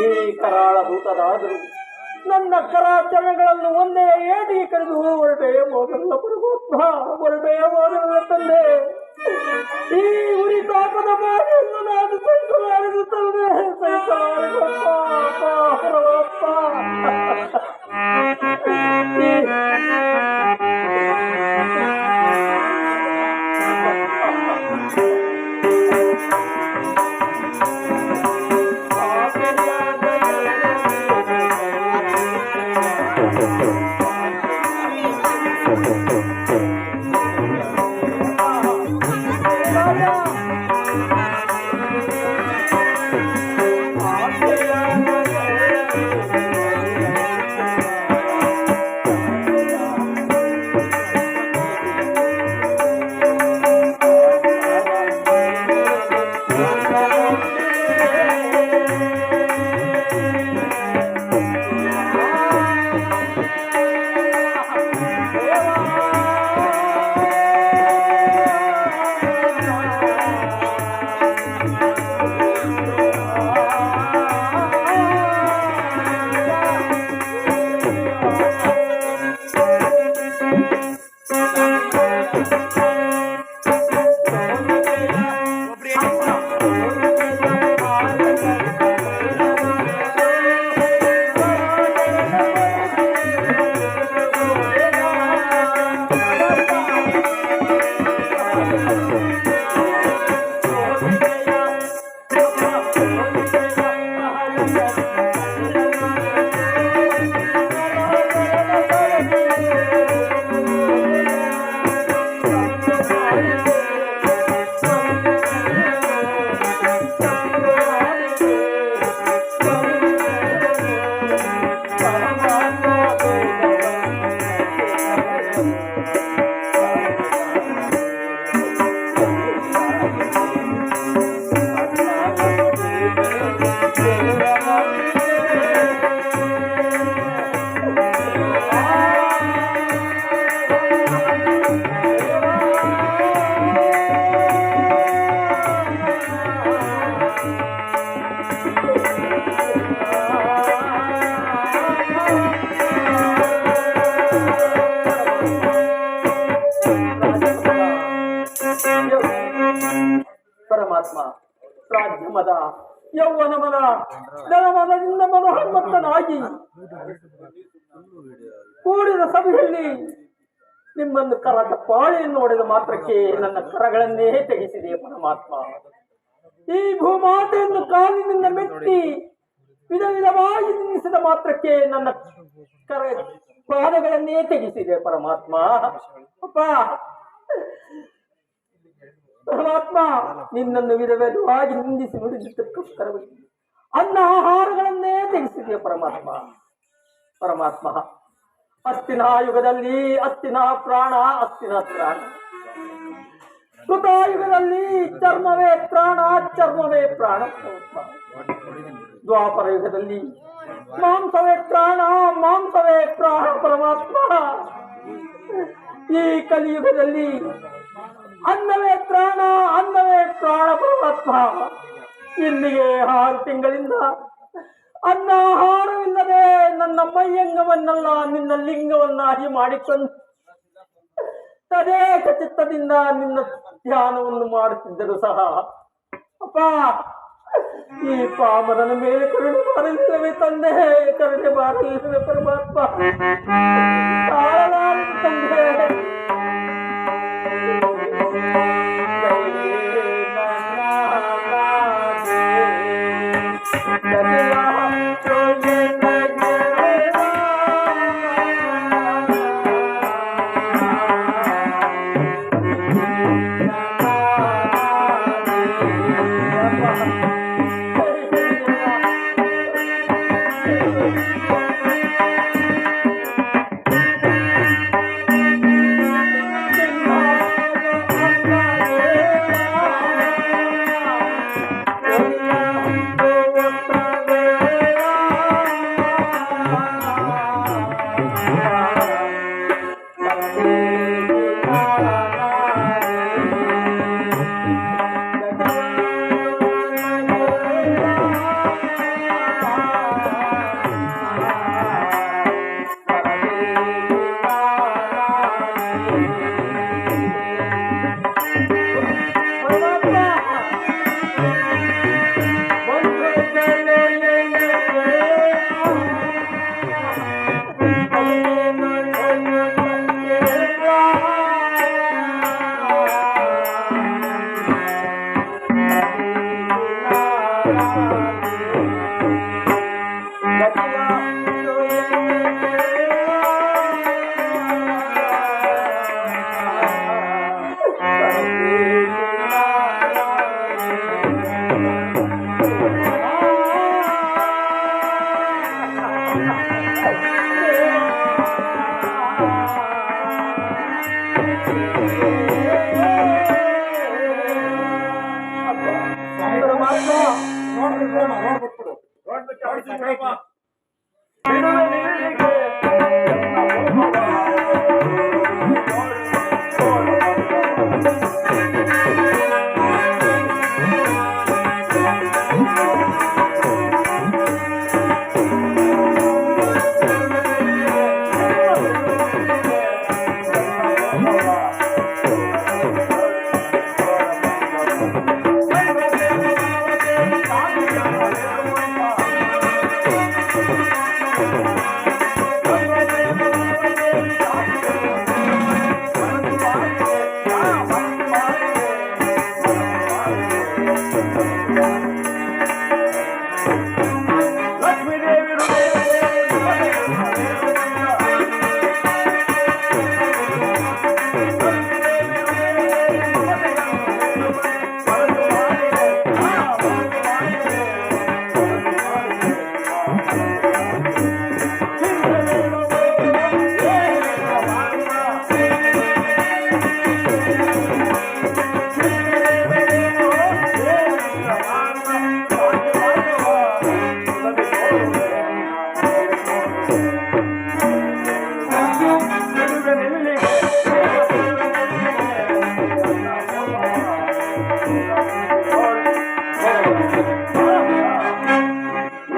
ಈ ಕರಾಳ ದೂತದಾದರು ನನ್ನ ಕರಾಚರಣೆಗಳನ್ನು ಒಂದೇ ಏಟಿಗೆ ಕರೆದು ಹೊರಟೆಯ ಹೋಗಲ್ಲ ಪರಮಾತ್ಮ, ಹೊರಟೆಯ ಹೋಗಲ್ಲ ತಂದೆ. ಈ ಉರಿ ತಾಪದ ಬಾರಿಯನ್ನು ನಾನು ಸಹಿಸಲಾರದು ತಂದೆ, ಸಹಿಸಲಾರದಪ್ಪ ಪರಮಾತ್ಮ. ಪರಮಾತ್ಮ, ಪ್ರಾಜ್ಞ ಮದ, ಯೌವನ ಮದ, ಧನಮದದಿಂದ ಮನೋನ್ಮತ್ತನಾಗಿ ಕೂಡಿದ ಸಭೆಯಲ್ಲಿ ನಿಮ್ಮನ್ನು ಕರಟ ಪಾಳೆಯನ್ನು ಹೊಡೆದ ಮಾತ್ರಕ್ಕೆ ನನ್ನ ಕರಗಳನ್ನೇ ತೆಗೆಸಿದೆ ಪರಮಾತ್ಮ. ಈ ಭೂಮಾತೆಯನ್ನು ಕಾಲಿನಿಂದ ಮೆಟ್ಟಿ ವಿಧ ವಿಧವಾಗಿ ನಿಲ್ಲಿಸಿದ ಮಾತ್ರಕ್ಕೆ ನನ್ನ ಪಾದಗಳನ್ನೇ ತೆಗೆಸಿದೆ ಪರಮಾತ್ಮ. ಅಪ್ಪ ಪರಮಾತ್ಮ, ನಿನ್ನನ್ನು ವಿಧ ವಿಧವಾಗಿ ನಿಂದಿಸಿ ನುಡಿದಿದ್ದಕ್ಕೋಸ್ಕರ ಅನ್ನ ಆಹಾರಗಳನ್ನೇ ತೆಗೆಸಿದೆ ಪರಮಾತ್ಮ. ಪರಮಾತ್ಮ, ಅಸ್ತಿನ ಯುಗದಲ್ಲಿ ಅಸ್ತಿನ ಪ್ರಾಣ, ಅಸ್ತಿನ ಪ್ರಾಣ. ಕೃತಾಯುಗದಲ್ಲಿ ಚರ್ಮವೇ ಪ್ರಾಣ, ಚರ್ಮವೇ ಪ್ರಾಣ. ದ್ವಾಪರ ಯುಗದಲ್ಲಿ ಮಾಂಸವೇ ಪ್ರಾಣ, ಮಾಂಸವೇ ಪ್ರಾಣ. ಪರಮಾತ್ಮ, ಈ ಕಲಿಯುಗದಲ್ಲಿ ಅನ್ನವೇ ಪ್ರಾಣ, ಅನ್ನವೇ ಪ್ರಾಣ. ಪರಮಾತ್ಮ, ಇಲ್ಲಿಗೆ 6 ತಿಂಗಳಿಂದ ಅನ್ನ ಆಹಾರವಿಲ್ಲದೆ ನನ್ನ ಮೈಯಂಗವನ್ನೆಲ್ಲ ನಿನ್ನ ಲಿಂಗವನ್ನಾಗಿ ಮಾಡಿಕೊಂಡು ತದೇಕ ಚಿತ್ತದಿಂದ ನಿನ್ನ ಧ್ಯಾನವನ್ನು ಮಾಡುತ್ತಿದ್ದರು ಸಹ ಅಪ್ಪ, ಈ ಪಾಮರನ ಮೇಲೆ ಕರುಣೆ ಬಾರಲಿಲ್ಲವೇ ತಂದೆ, ಕರುಣೆ ಬಾರಲಿಲ್ಲವೇ ಪರಮಾತ್ಮ? ತಾಳಲಾರದು ತಂದೆ.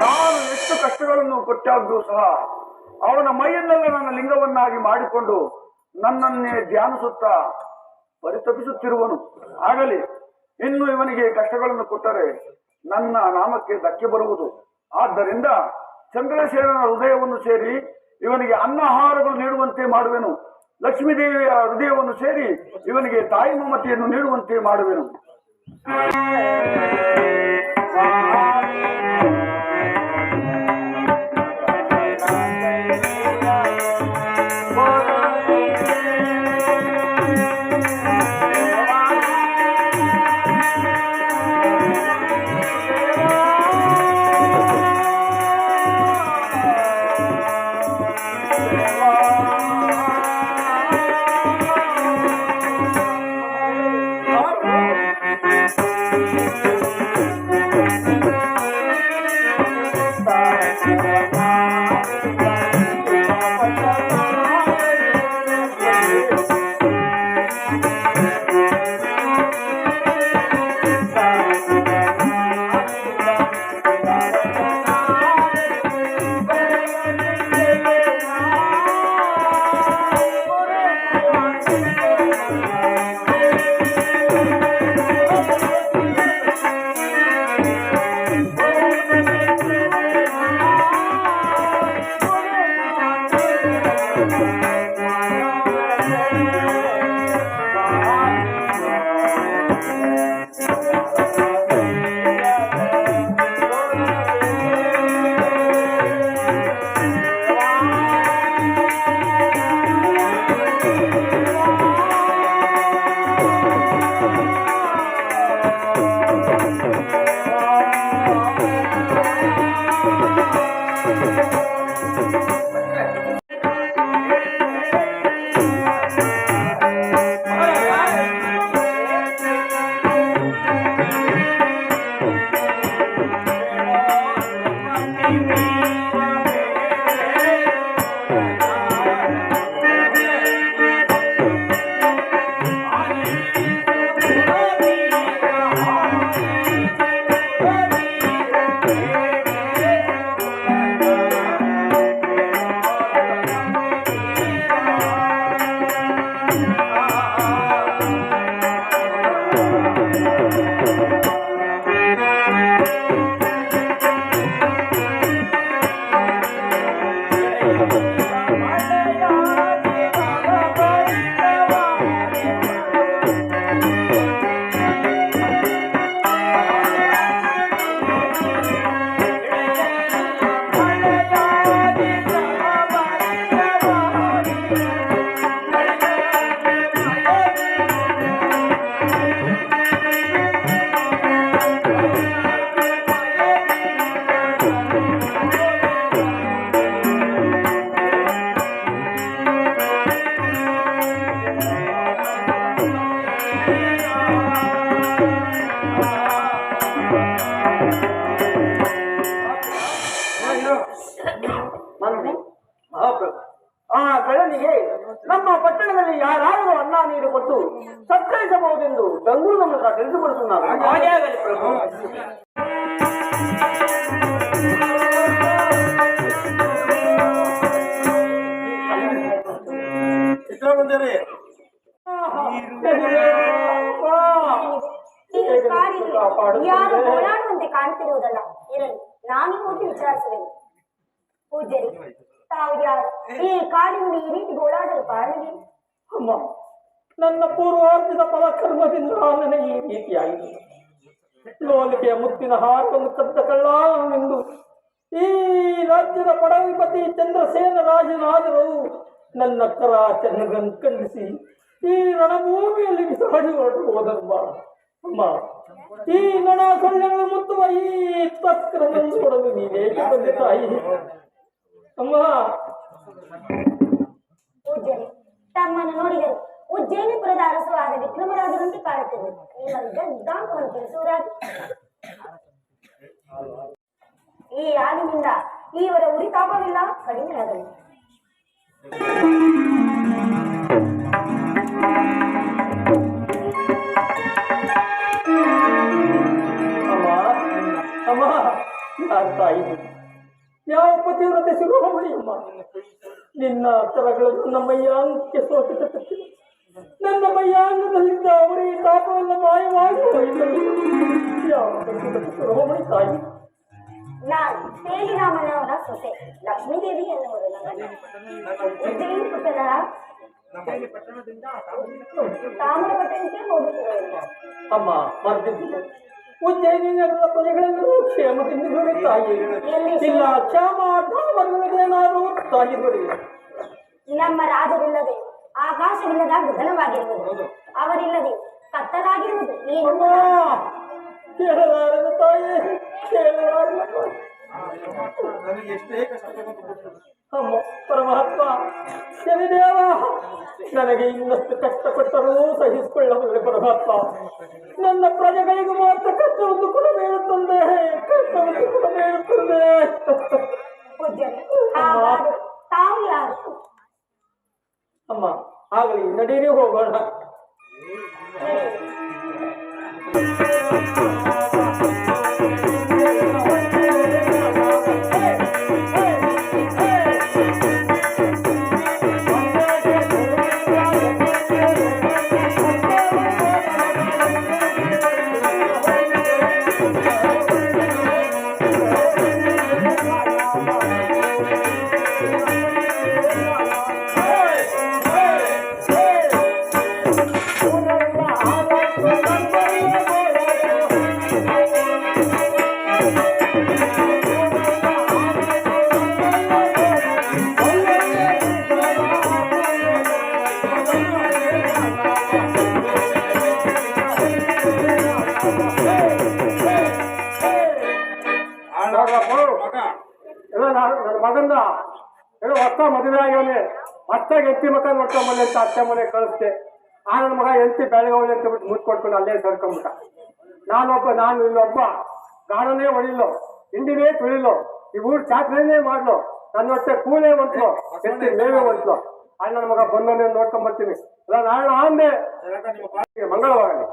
ನಾನು ಎಷ್ಟು ಕಷ್ಟಗಳನ್ನು ಕೊಟ್ಟಾಗ್ಯೂ ಸಹ ಅವನ ಮೈಯನ್ನೆಲ್ಲ ನನ್ನ ಲಿಂಗವನ್ನಾಗಿ ಮಾಡಿಕೊಂಡು ನನ್ನನ್ನೇ ಧ್ಯಾನಿಸುತ್ತಾ ಪರಿತಪಿಸುತ್ತಿರುವನು. ಆಗಲಿ, ಇನ್ನು ಇವನಿಗೆ ಕಷ್ಟಗಳನ್ನು ಕೊಟ್ಟರೆ ನನ್ನ ನಾಮಕ್ಕೆ ಧಕ್ಕೆ ಬರುವುದು. ಆದ್ದರಿಂದ ಚಂದ್ರಸೇನನ ಹೃದಯವನ್ನು ಸೇರಿ ಇವನಿಗೆ ಅನ್ನಾಹಾರಗಳು ನೀಡುವಂತೆ ಮಾಡುವೆನು. ಲಕ್ಷ್ಮೀದೇವಿಯ ಹೃದಯವನ್ನು ಸೇರಿ ಇವನಿಗೆ ತಾಯಿ ಮಮತೆಯನ್ನು ನೀಡುವಂತೆ ಮಾಡುವೆನು. ಕೊಟ್ಟು ಸತ್ಕರಿಸಬಹುದೆಂದು ಗಂಗೂರು ನಮ್ಮ ಹತ್ರ ತಿಳಿದುಪಡಿಸುವ ಹಾಗೆ ಆಗಲಿ ಪ್ರಭು. ಚಿತ್ರ ಬಂದಿರಿ ಯಾರು ಓಡಾಡುವಂತೆ ಕಾಣುತ್ತಿರುವುದಲ್ಲ. ಇರಲಿ, ನಾನು ಹೋಗಿ ವಿಚಾರಿಸುವೆನು. ಪೂಜ್ಯರಿ, ತಾವು ಯಾರು? ಈ ಕಾಡಿನಲ್ಲಿ ಈ ರೀತಿ ಓಡಾಡಲು ಕಾರಣವೇ? ಅಮ್ಮ, ನನ್ನ ಪೂರ್ವಾರ್ಜಿತ ಫಲಕರ್ಮದಿಂದ ನನಗೆ ಈ ರೀತಿಯಾಗಿದೆ. ಲೋಲಿಕೆಯ ಮುತ್ತಿನ ಹಾರವನ್ನು ಕದ್ದ ಕಳ್ಳಾವೆಂದು ಈ ರಾಜ್ಯದ ಪಡವಿಪತಿ ಚಂದ್ರಸೇನ ರಾಜನಾದರೂ ನನ್ನ ಕರಾಚರಣೆಗಳನ್ನು ಖಂಡಿಸಿ ಈ ರಣಭೂಮಿಯಲ್ಲಿ ಬಿಸಾಡಿ ಹೊರಟು ಹೋದಮ್ಮ. ಅಮ್ಮ, ಈ ನಣ ಸೊಳ್ಳೆಗಳು ಮುತ್ತುವ ಈ ತಸ್ಕರನ್ನು ನೋಡಲು ನೀನೇಕೆ ಬಂದೆ ತಾಯಿ? ಅಮ್ಮ, ಪೂಜ್ಯರಿ, ತಮ್ಮನ್ನು ನೋಡಿದರು ಉಜ್ಜಯಿನಿಪುರದ ಅರಸರಾದ ವಿಕ್ರಮರಾಜರಂತೆ ಕಾಣುತ್ತದೆ. ನಿಮ್ಮ ನಿಜಾಂಕವನ್ನು ತಿಳಿಸುವುದಾಗಿ. ಈ ಹಾಲಿನಿಂದ ಇವರ ಉರಿತಾಪವಿಲ್ಲ ಕಡಿಮೆಯಾಗಲಿ. ಅಮ್ಮ, ಅಮ್ಮ, ಯಾರು ತಾಯಿ? ಯಾವ ಪತಿವ್ರತೆ ಶಿರೋಮಣಿ ಅಮ್ಮ, ನಿನ್ನ ಕರಗಳನ್ನು ನಮ್ಮ ಮೈಯಾಂಗಕ್ಕೆ ಸೋಕಿತ ತಪ್ಪಿದೆ. ನನ್ನ ಮೈಯಾಂಗದಲ್ಲಿದ್ದ ಅವರೇ ತಾಪವೆಲ್ಲ ಮಾಯವಾಗಿ ಹೋಯಿತು. ಯಾವ ಪತಿವ್ರತೆ ಶಿರೋಮಣಿ ತಾಯಿ? ನಾನು ತೇಲಿರಾಮನವರ ಸೊಸೆ ಲಕ್ಷ್ಮೀದೇವಿ ಎನ್ನುವರು. ಉಜ್ಜಯಿನಿ ಪುಟ್ಟದ ತಾಮ್ರಪಟ್ಟಣಕ್ಕೆ ಹೋಗುತ್ತಿರುವುದು. ಅಮ್ಮ, ಮರ್ದಿದ್ದಿದೆ. ಉಜ್ಜಯಿನಿ ನಗರದ ಪ್ರಜೆಗಳೆಲ್ಲರೂ ಕ್ಷೇಮದಿಂದಿರುವರೆ ತಾಯಿ. ಇಲ್ಲ ಕ್ಷೇಮಾರ್ಥೇನಾದರೂ ತಾಯಿ ಬರೀ. ನಮ್ಮ ರಾಜರಿಲ್ಲದೆ ಆಕಾಶವಿಲ್ಲದ ಗಗನವಾಗಿರುವುದು, ಅವರಿಲ್ಲದೆ ಕತ್ತಲಾಗಿರುವುದು ಏನು? ಕೇಳಲಾರದ ತಾಯಿ, ಕೇಳಲಾರದ. ನನಗೆ ಎಷ್ಟೇ ಕಷ್ಟ ತಗೊಂಡು ಅಮ್ಮ ಪರಮಾತ್ಮ, ಶನಿದೇವ, ನನಗೆ ಇನ್ನಷ್ಟು ಕಷ್ಟಪಟ್ಟರೂ ಸಹಿಸಿಕೊಳ್ಳಬಲ್ಲೆ ಪರಮಾತ್ಮ. ನನ್ನ ಪ್ರಜೆಗಳಿಗೂ ಮಾತ್ರ ಕಷ್ಟವನ್ನು ಕೊಡಬೇಡ ತಂದೆ, ಕಷ್ಟವನ್ನು ಕೊಡಬೇಡ ತಂದೆ. ತಾವು ಯಾರು? ಅಮ್ಮ, ಆಗಲಿ, ನಡೀರಿ ಹೋಗೋಣ. ನನ್ನ ಮಗನ್ನ ಏನೋ ಹೊಸ ಮದುವೆ ಆಗ್ಯವನೆ, ಹೊಸ್ತಾಗಿ ಎಂತಿ ಮಕ್ಕ ನೋಡ್ಕೊಂಬಲ್ಲಿ ಅಂತ ಅತ್ತೆ ಮನೆ ಕಳಿಸ್ದೆ. ಆ ನನ್ನ ಮಗ ಎಂತಿ ಬೆಳಗವಳಿ ಅಂತ ಬಿಟ್ಟು ಮುಟ್ ಕೊಟ್ಕೊಂಡು ಅಲ್ಲೇ ಸರ್ಕೊಂಬಿಟ್ಟ. ನಾನು ಇಲ್ಲೊಬ್ಬ ಗಾಣನೇ ಹೊಡಿಲ್ಲೋ, ಹಿಂಡಿನೇ ತುಳಿಲೋ, ಈ ಊರ್ ಚಾಕ್ರೇನೇ ಮಾಡ್ಲು, ನನ್ನ ಹೊಟ್ಟೆ ಕೂಲೇ ಹೊಂಟ್ಲು, ಎತ್ತಿ ಮೇವೇ ಹೊಂಟ್ಲು. ಅಲ್ಲಿ ನನ್ನ ಮಗ ಬಂದವನೇ ನೋಡ್ಕೊಂಡ್ ಬರ್ತೀನಿ. ಅಲ್ಲ ನಾಳೆ ಆಂದೆ ಮಂಗಳವಾಗಲಿ.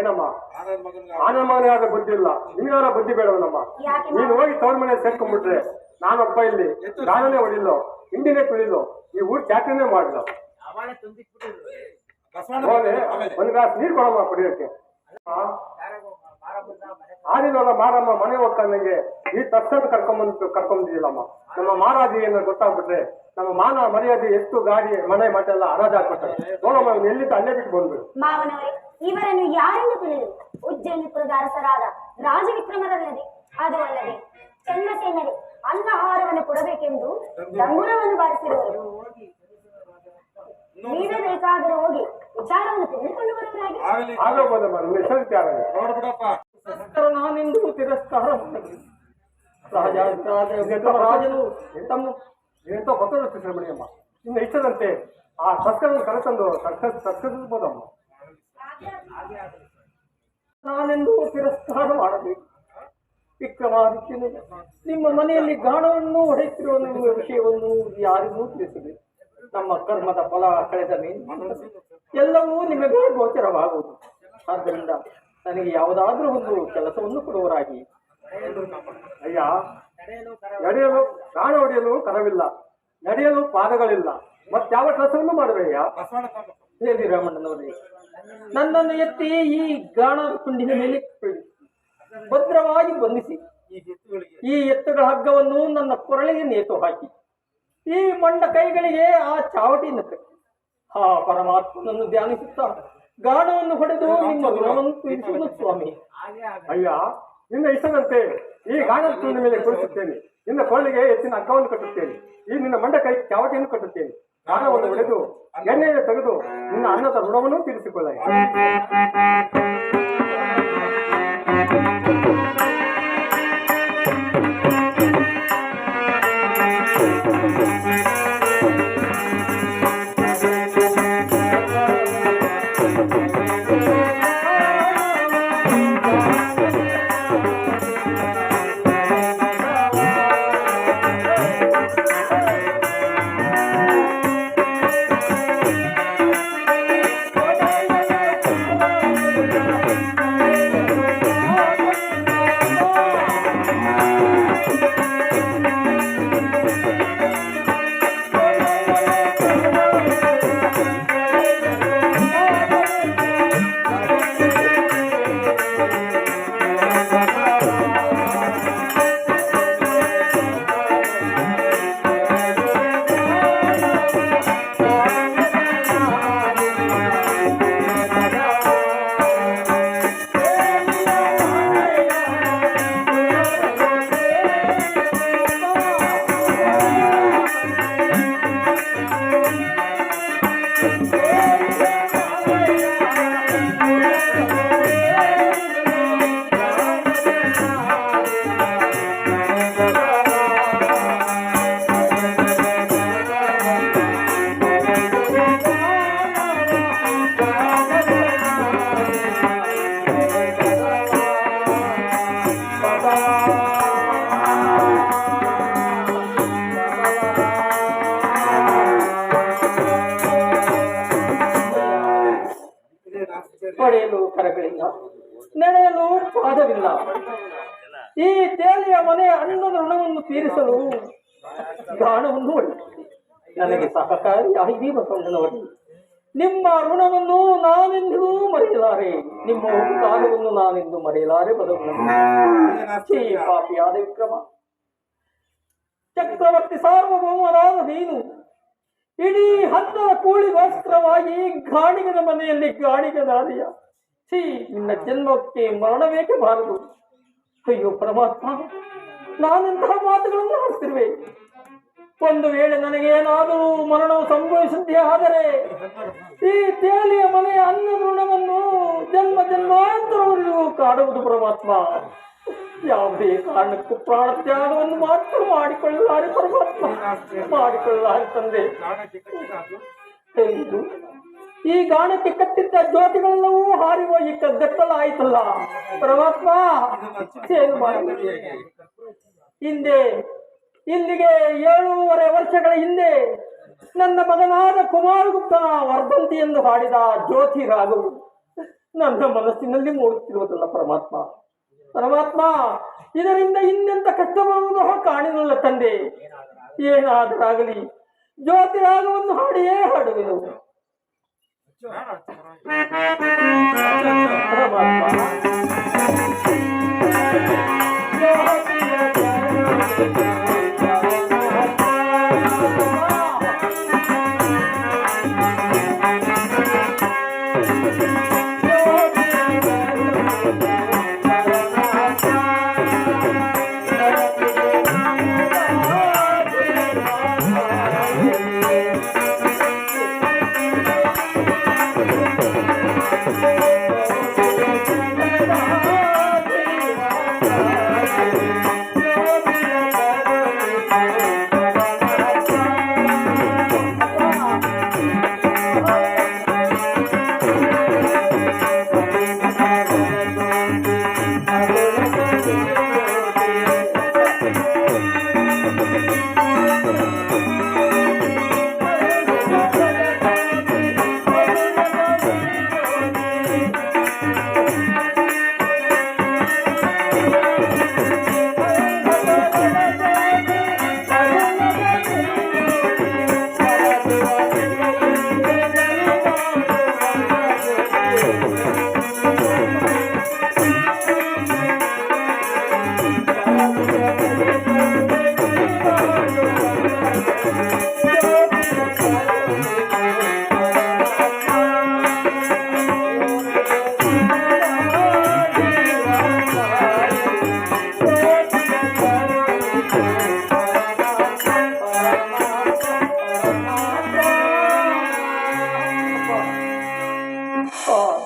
ಏನಮ್ಮ, ಆನಂದ ಮಗನ ಯಾವ್ದು ಬುದ್ಧಿ ಇಲ್ಲ, ನಿಮ್ಗಾರ ಬುದ್ಧಿ ಬೇಡವನಮ್ಮ. ನೀನು ಹೋಗಿ ತವ್ರ ಮನೆ ಸೇರ್ಕೊಂಡ್ಬಿಟ್ರೆ ನಾನೊಬ್ಬ ಇಲ್ಲಿ ಗಾಣನೇ ಹೊಡಿಲ್ಲೋ, ಹಿಂಡಿನೇ ತುಳಿಲೋ, ಈ ಊರ್ ಚಾಕ್ರಿನೇ ಮಾಡ್ಲು. ಒಂದ್ ಗ್ಲಾಸ್ ನೀರ್ ಕೊಡಮ್ಮ ಕುಡಿಯೋಕೆ. ಆದಿನಲ್ಲ ಮಾರಮ್ಮ ಮನೆ ಹೋಗ್ತಾನಂಗೆ ಈ ತಕ್ಷಣ ಕರ್ಕೊಂಬಂದಿಲ್ಲಮ್ಮ. ನಮ್ಮ ಮಹಾರಾಜಿಗೆ ಗೊತ್ತಾಗ್ಬಿಟ್ರೆ ನಮ್ಮ ಮಾನ ಮರ್ಯಾದೆ ಎತ್ತು ಗಾಡಿ ಮನೆ ಮಠ ಎಲ್ಲ ಹರಾಜಾಗ್ಬಿಡ್ತಾರೆ. ನೋಡಮ್ಮ ಎಲ್ಲಿದ್ದ ಅಲ್ಲೇ ಬಿಟ್ಟು ಬಂದ್ಬಿಡು. ಮಾವನವರೇ, ಇವರನ್ನು ಯಾರೆಂದು ತಿಳಿದು ಉಜ್ಜಯಿನಿಪುರದ ಅರಸರಾದ ರಾಜವಿಕ್ರಮರಲ್ಲದೆ, ಅದು ಅಲ್ಲದೆ ಚಂದ್ರಸೇನರು ಅನ್ನಹಾರವನ್ನು ಕೊಡಬೇಕೆಂದು ಡಂಗುರವನ್ನು ಬಾರಿಸಿರುವರು. ನೀವೇ ಬೇಕಾದರೂ ಹೋಗಿ ವಿಚಾರವನ್ನು ತಿಳಿದುಕೊಂಡು ಬರುವುದಾಗಿ. ಆಗಬೋದಮ್ಮ, ನಿಮ್ಮ ಹೆಸರು ಯಾರಲ್ಲ ನೋಡ್ಬಿಡಪ್ಪ. ನಾನೆಂದು ತಿರಸ್ಕಾರ ರಾಜನು ತಮ್ಮ ಎಂತ ಗೊತ್ತಾಗುತ್ತೆ ಶ್ರೀಮಣಿಯಮ್ಮ. ನಿನ್ನ ಇಷ್ಟದಂತೆ ಆ ತಸ್ಕರನ್ನು ಕರೆತಂದು ತಸ್ಕರಿಸಬಹುದಮ್ಮ. ನಾನೆಂದು ತಿರಸ್ಕಾರ ಮಾಡಬೇಕು. ವಿಕ್ರಮಾದಿತ್ಯನು ನಿಮ್ಮ ಮನೆಯಲ್ಲಿ ಗಾಣವನ್ನು ಹೊಡೆಯುತ್ತಿರುವ ನಿಮ್ಮ ವಿಷಯವನ್ನು ಯಾರಿಗೂ ತಿಳಿಸಬೇಕು. ನಮ್ಮ ಕರ್ಮದ ಫಲ ಕಳೆದ ಮೇಲೆ ಎಲ್ಲವೂ ನಿಮಗೆ ಗೋಚರವಾಗುವುದು. ಆದ್ದರಿಂದ ನನಗೆ ಯಾವುದಾದ್ರೂ ಒಂದು ಕೆಲಸವನ್ನು ಕೊಡುವರಾಗಿ. ಅಯ್ಯ, ನಡೆಯಲು ಪ್ರಾಣ ಹೊಡೆಯಲು ಕರವಿಲ್ಲ, ನಡೆಯಲು ಪಾದಗಳಿಲ್ಲ, ಮತ್ತಾವ ಕೆಲಸವನ್ನು ಮಾಡುವೆಯ್ಯ? ಹೇಳಿ ರಾಮಣ್ಣನವರೇ, ನನ್ನನ್ನು ಎತ್ತಿ ಈ ಗಾಣದ ತುಂಡಿನ ಮೇಲೆ ಭದ್ರವಾಗಿ ಬಂಧಿಸಿ ಈ ಎತ್ತುಗಳ ಹಗ್ಗವನ್ನು ನನ್ನ ಕೊರಳಿಗೆ ನೇತು ಹಾಕಿ ಈ ಮಂಡ ಕೈಗಳಿಗೆ ಆ ಚಾವಟಿಯನ್ನು ಕಟ್ಟಿ ಆ ಪರಮಾತ್ಮನನ್ನು ಧ್ಯಾನಿಸುತ್ತಾ ಗಾಣವನ್ನು ಹೊಡೆದು ನಿಮ್ಮ ಋಣವನ್ನು ತೀರಿಸುವುದು ಸ್ವಾಮಿ. ಅಯ್ಯ, ನಿನ್ನ ಇಷ್ಟದಂತೆ ಈ ಗಾಣದ ತುಂಡಿನ ಮೇಲೆ ಕುಳಿಸುತ್ತೇನೆ, ನಿನ್ನ ಕೊರಳಿಗೆ ಎತ್ತಿನ ಹಗ್ಗವನ್ನು ಕಟ್ಟುತ್ತೇನೆ, ಈ ನಿನ್ನ ಮಂಡ ಕೈ ಚಾವಟಿಯನ್ನು ಕಟ್ಟುತ್ತೇನೆ, ಗಾಣವನ್ನು ಹೊಡೆದು ಎಣ್ಣೆಯನ್ನು ತೆಗೆದು ನಿನ್ನ ಅನ್ನದ ಋಣವನ್ನು ತೀರಿಸಿಕೊಳ್ಳ. ಪಡೆಯಲು ಕರಗಳಿಲ್ಲ, ನೆನೆಯಲು ಪಾದವಿಲ್ಲ. ಈ ತೇಲಿಯ ಮನೆ ಅನ್ನದ ಋಣವನ್ನು ತೀರಿಸಲು ಗಾಣವನ್ನು ಹೊಡೆಯುತ್ತೆ. ನನಗೆ ಸಹಕಾರಿಯಾಗಿ ಬಸವಣ್ಣನವರೇ, ನಿಮ್ಮ ಋಣವನ್ನು ನಾನೆಂದೂ ಮರೆಯಲಾರೆ, ನಿಮ್ಮ ಉಪಕಾರವನ್ನು ನಾನೆಂದು ಮರೆಯಲಾರೆ ಬಸವಣ್ಣನವರೇ. ಪಾಪಿಯಾದ ವಿಕ್ರಮ, ಚಕ್ರವರ್ತಿ ಸಾರ್ವಭೌಮನಾದ ನೀನು ಇಡೀ ಹದ್ದದ ಕೂಳಿಗೋಸ್ಕರವಾಗಿ ಗಾಣಿಗನ ಮನೆಯಲ್ಲಿ ಗಾಣಿಗನಾದೆಯ. ನಿನ್ನ ಜನ್ಮಕ್ಕೆ ಮರಣವೇಕೆ ಬಾರದು? ಅಯ್ಯೋ ಪರಮಾತ್ಮ, ನಾನೆಂತಹ ಮಾತುಗಳನ್ನು ಆಡ್ತಿರುವೆ. ಒಂದು ವೇಳೆ ನನಗೇನಾದರೂ ಮರಣವು ಸಂಭವಿಸುತ್ತೆ ಆದರೆ ಈ ತೇಲಿಯ ಮನೆಯ ಅನ್ನ ಋಣವನ್ನು ಜನ್ಮ ಜನ್ಮಾಂತರವರೆಗೂ ಕಾಡುವುದು ಪರಮಾತ್ಮ. ಯಾವುದೇ ಕಾರಣಕ್ಕೂ ಪ್ರಾಣ ತ್ಯಾಗವನ್ನು ಮಾತ್ರ ಮಾಡಿಕೊಳ್ಳಲಾರೆ ಪರಮಾತ್ಮ, ಮಾಡಿಕೊಳ್ಳಲಾರೆ ತಂದೆ. ಈ ಗಾಣಕ್ಕೆ ಕಟ್ಟಿದ್ದ ಜ್ಯೋತಿಗಳೆಲ್ಲವೂ ಹಾರಿ ಹೋಗಿ ಗತ್ತಲಾಯಿತಲ್ಲ ಪರಮಾತ್ಮ. ಏನು ಮಾಡಿ ಹಿಂದೆ ಇಲ್ಲಿಗೆ 7.5 ವರ್ಷಗಳ ಹಿಂದೆ ನನ್ನ ಮಗನಾದ ಕುಮಾರಗುಪ್ತನ ವರ್ಧಂತಿ ಎಂದು ಹಾಡಿದ ಜ್ಯೋತಿ ರಾಗವು ನನ್ನ ಮನಸ್ಸಿನಲ್ಲಿ ಮೂಡುತ್ತಿರುವುದಲ್ಲ ಪರಮಾತ್ಮ. ಪರಮಾತ್ಮ, ಇದರಿಂದ ಇನ್ನೆಂತ ಕಷ್ಟ ಬರುವುದೋ ಕಾಣಿನಲ್ಲ ತಂದೆ. ಏನಾದರಾಗಲಿ ಜ್ಯೋತಿ ರಾಗವನ್ನು ಹಾಡಿಯೇ ಹಾಡುವೆನು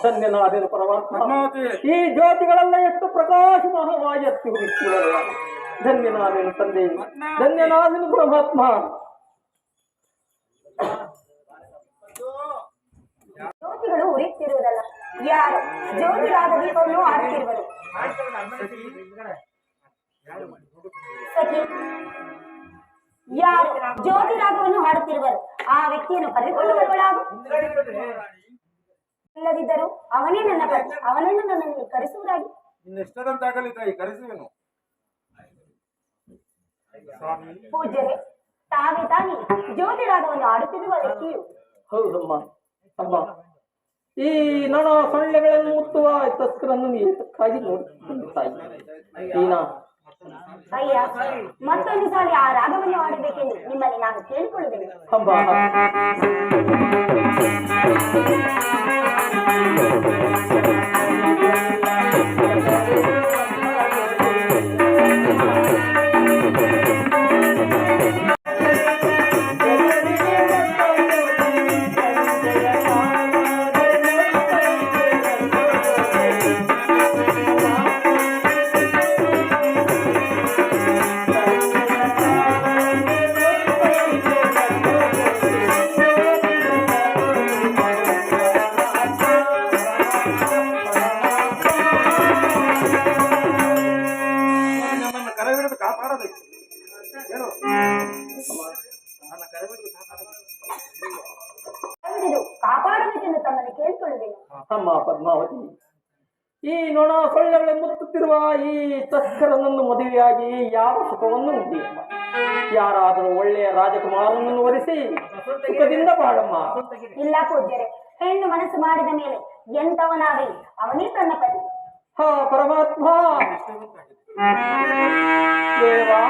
ಧನ್ಯನಾದೆನು ಪರಮಾತ್ಮ. ಪದ್ಮಾವತಿ ಈ ಜ್ಯೋತಿಗಳೆಲ್ಲ ಎಷ್ಟು ಪ್ರಕಾಶಮಾನವಾಗಿ ಎತ್ತಿ ಹುಡುಕಿದರಲ್ಲ. ಧನ್ಯನಾದೆನು ತಂದೆ, ಧನ್ಯನಾದೆನು ಪರಮಾತ್ಮ. ಜ್ಯೋತಿಗಳು ಉರಿಯುತ್ತಿರುವುದಲ್ಲ, ಯಾರು ಜ್ಯೋತಿರಾದ ದೀಪವನ್ನು ಆಡುತ್ತಿರುವರು. ಸಖಿ, ಯಾರು ಜ್ಯೋತಿರಾಗವನ್ನು ಹಾಡುತ್ತಿರುವರು ಆ ವ್ಯಕ್ತಿಯನ್ನು ಕರೆದುಕೊಂಡು ಬರುವಳಾಗು. ಇಲ್ಲದಿದ್ದರೂ ಅವನೇ ನನ್ನ ಪತಿ, ಅವನನ್ನು ನನ್ನನ್ನು ಕರೆಸುವುದಾಗಿ. ಇನ್ನೆಷ್ಟದಂತಾಗಲಿ ತಾಯಿ, ಕರೆಸುವೆನು. ಪೂಜ್ಯರೇ, ತಾವೇ ತಾನೇ ಜ್ಯೋತಿರಾಗವನ್ನು ಆಡುತ್ತಿರುವ ವ್ಯಕ್ತಿಯು. ಹೌದಮ್ಮ. ಅಮ್ಮ, ಈ ನೊಣ ಸೊಳ್ಳೆಗಳನ್ನು ಮುಟ್ಟುವ ತಸ್ಕರನ್ನು ಏತಕ್ಕಾಗಿ ನೋಡುತ್ತಿದ್ದ ತಾಯಿ ನೀನಾ? ಅಯ್ಯ, ಮತ್ತೊಂದು ಸಾರಿ ಆ ರಾಗವನ್ನು ಆಡಬೇಕೆಂದು ನಿಮ್ಮಲ್ಲಿ ನಾನು ಕೇಳಿಕೊಳ್ಳುತ್ತೇನೆ. ಅಮ್ಮ, ನನ್ನನ್ನು ಕರೆಬಿಡಿದು ಕಾಪಾಡಬೇಕು. ಏನು ನನ್ನ ಕರೆಬಿಡಿದು ಕಾಪಾಡಬೇಕೆಂದು ತಮ್ಮಲ್ಲಿ ಕೇಳಿಕೊಳ್ಳುತ್ತೇನೆ. ಅಮ್ಮ ಪದ್ಮಾವತಿ, ಈ ನೊಣ ಸೊಳ್ಳೆಗಳ ಮುತ್ತುತ್ತಿರುವ ಈ ತಸ್ಕರನನ್ನು ಮದುವೆಯಾಗಿ ಯಾವ ಸುಖವನ್ನು ಉಂಟಿಯಮ್ಮ. ಯಾರಾದರೂ ಒಳ್ಳೆಯ ರಾಜಕುಮಾರನನ್ನು ವರಿಸಿ ಸುಖದಿಂದ ಬಾಳಮ್ಮ. ಇಲ್ಲ ಪೂಜ್ಯರೇ, ಹೆಣ್ಣು ಮನಸ್ಸು ಮಾಡಿದ ಮೇಲೆ ಎಂತವನಾಗಲಿ ಅವನೇ ತನ್ನ ಪತಿ. ಹಾ ಪರಮಾತ್ಮ, ದೇವಾ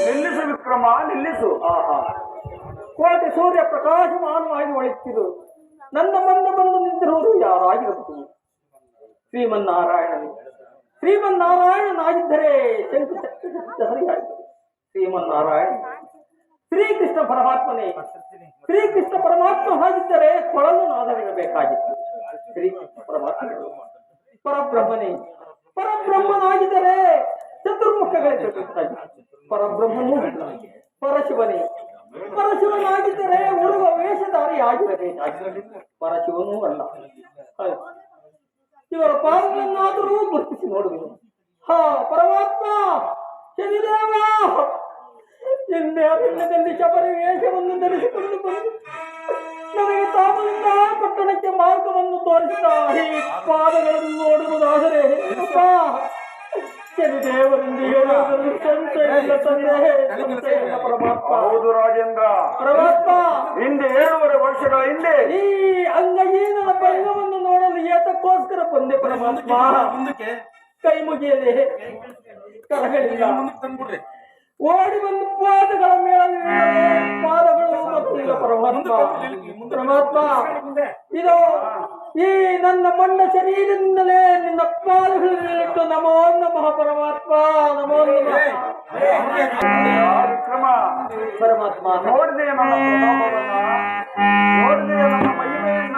ನಿಲ್ಲಿಸು ವಿಕ್ರಮ, ನಿಲ್ಲಿಸು. ಕೋಟೆ ಸೂರ್ಯ ಪ್ರಕಾಶಮಾನವಾಗಿ ಹೊಳೆಯುತ್ತಿರು. ನನ್ನ ಮುಂದೆ ಬಂದು ನಿಂತಿರುವುದು ಯಾರಾಗಿರಬಹುದು? ಶ್ರೀಮನ್ನಾರಾಯಣನೇ. ಶ್ರೀಮನ್ನಾರಾಯಣನಾಗಿದ್ದರೆ ಶಂಕು ಚಕ್ರ ಹರಿಯಾಯಿತು. ಶ್ರೀಮನ್ನಾರಾಯಣ ಶ್ರೀಕೃಷ್ಣ ಪರಮಾತ್ಮನೇ. ಶ್ರೀಕೃಷ್ಣ ಪರಮಾತ್ಮ ಹಾಗಿದ್ದರೆ ಕೊಳಲು ನಾದವಿರಬೇಕಾಗಿತ್ತು. ಶ್ರೀಕೃಷ್ಣ ಪರಮಾತ್ಮ ಪರಬ್ರಹ್ಮನೇ. ಪರಬ್ರಹ್ಮನಾಗಿದ್ದರೆ ಚತುರ್ಮುಖಗಳಿರಬೇಕಾಗಿತ್ತು. ಪರಬ್ರಹ್ಮನೂ ಪರಶಿವನೇ. ಪರಶಿವನಾಗಿದ್ದರೆ ಉಳುವ ವೇಷಧಾರಿ ಆಗಿರಬೇಕಾಗಿತ್ತು. ಪರಶಿವನೂ ಅಲ್ಲ. ಇವರ ಪಾದಗಳನ್ನಾದರೂ ಗುರುತಿಸಿ ನೋಡುವೆನು. ಹಾ ಪರಮಾತ್ಮ, ಶನಿದೇವ, ಹಿಂದೆ ಅರಣ್ಯದಲ್ಲಿ ಶಬರಿ ವೇಷವನ್ನು ಧರಿಸಿಕೊಂಡು ಬಂದು ನನಗೆ ತಾಮನಿಂದ ಪಟ್ಟಣಕ್ಕೆ ಮಾರ್ಗವನ್ನು ತೋರಿಸಿದ ಈ ಪಾದಗಳನ್ನು ನೋಡುವುದಾದರೆ ಅಪ್ಪ, ಶನಿದೇವರೊಂದಿಗೆ ಪರಮಾತ್ಮ. ಹೌದು ರಾಜೇಂದ್ರ, ಪರಮಾತ್ಮ, ಹಿಂದೆ 7.5 ವರ್ಷಗಳ ಹಿಂದೆ ಈ ಅಂಗಹೀನನ ಭಂಗವನ್ನು ನೋಡಲು ಏತಕ್ಕೋಸ್ಕರ ಬಂದೆ ಪರಮಾತ್ಮ. ಮುಂದಕ್ಕೆ ಕೈ ಮುಗಿಯದೆ ಕರಗಳಿಲ್ಲ. ಮುಂದಕ್ಕೆ ತಂದ್ಬಿಡ್ರಿ. ಓಡಿ ಬಂದು ಪಾದಗಳ ಮೇಲೆ ಪಾದಗಳು ಪರಮಾತ್ಮ ಇದು ಈ ನನ್ನ ಮಣ್ಣ ಶರೀರದಿಂದಲೇ ನಿನ್ನ ಪಾದಗಳಲ್ಲಿಟ್ಟು ನಮೋ ನಮಃ ಪರಮಾತ್ಮ, ನಮೋ ನಮಃ. ವಿಕ್ರಮ, ಪರಮಾತ್ಮ ನೋಡಿದೆ ನನ್ನ ಪ್ರತಾಪವನ್ನ, ನೋಡಿದೆ ನನ್ನ ಮಹಿಮೆಯನ್ನ.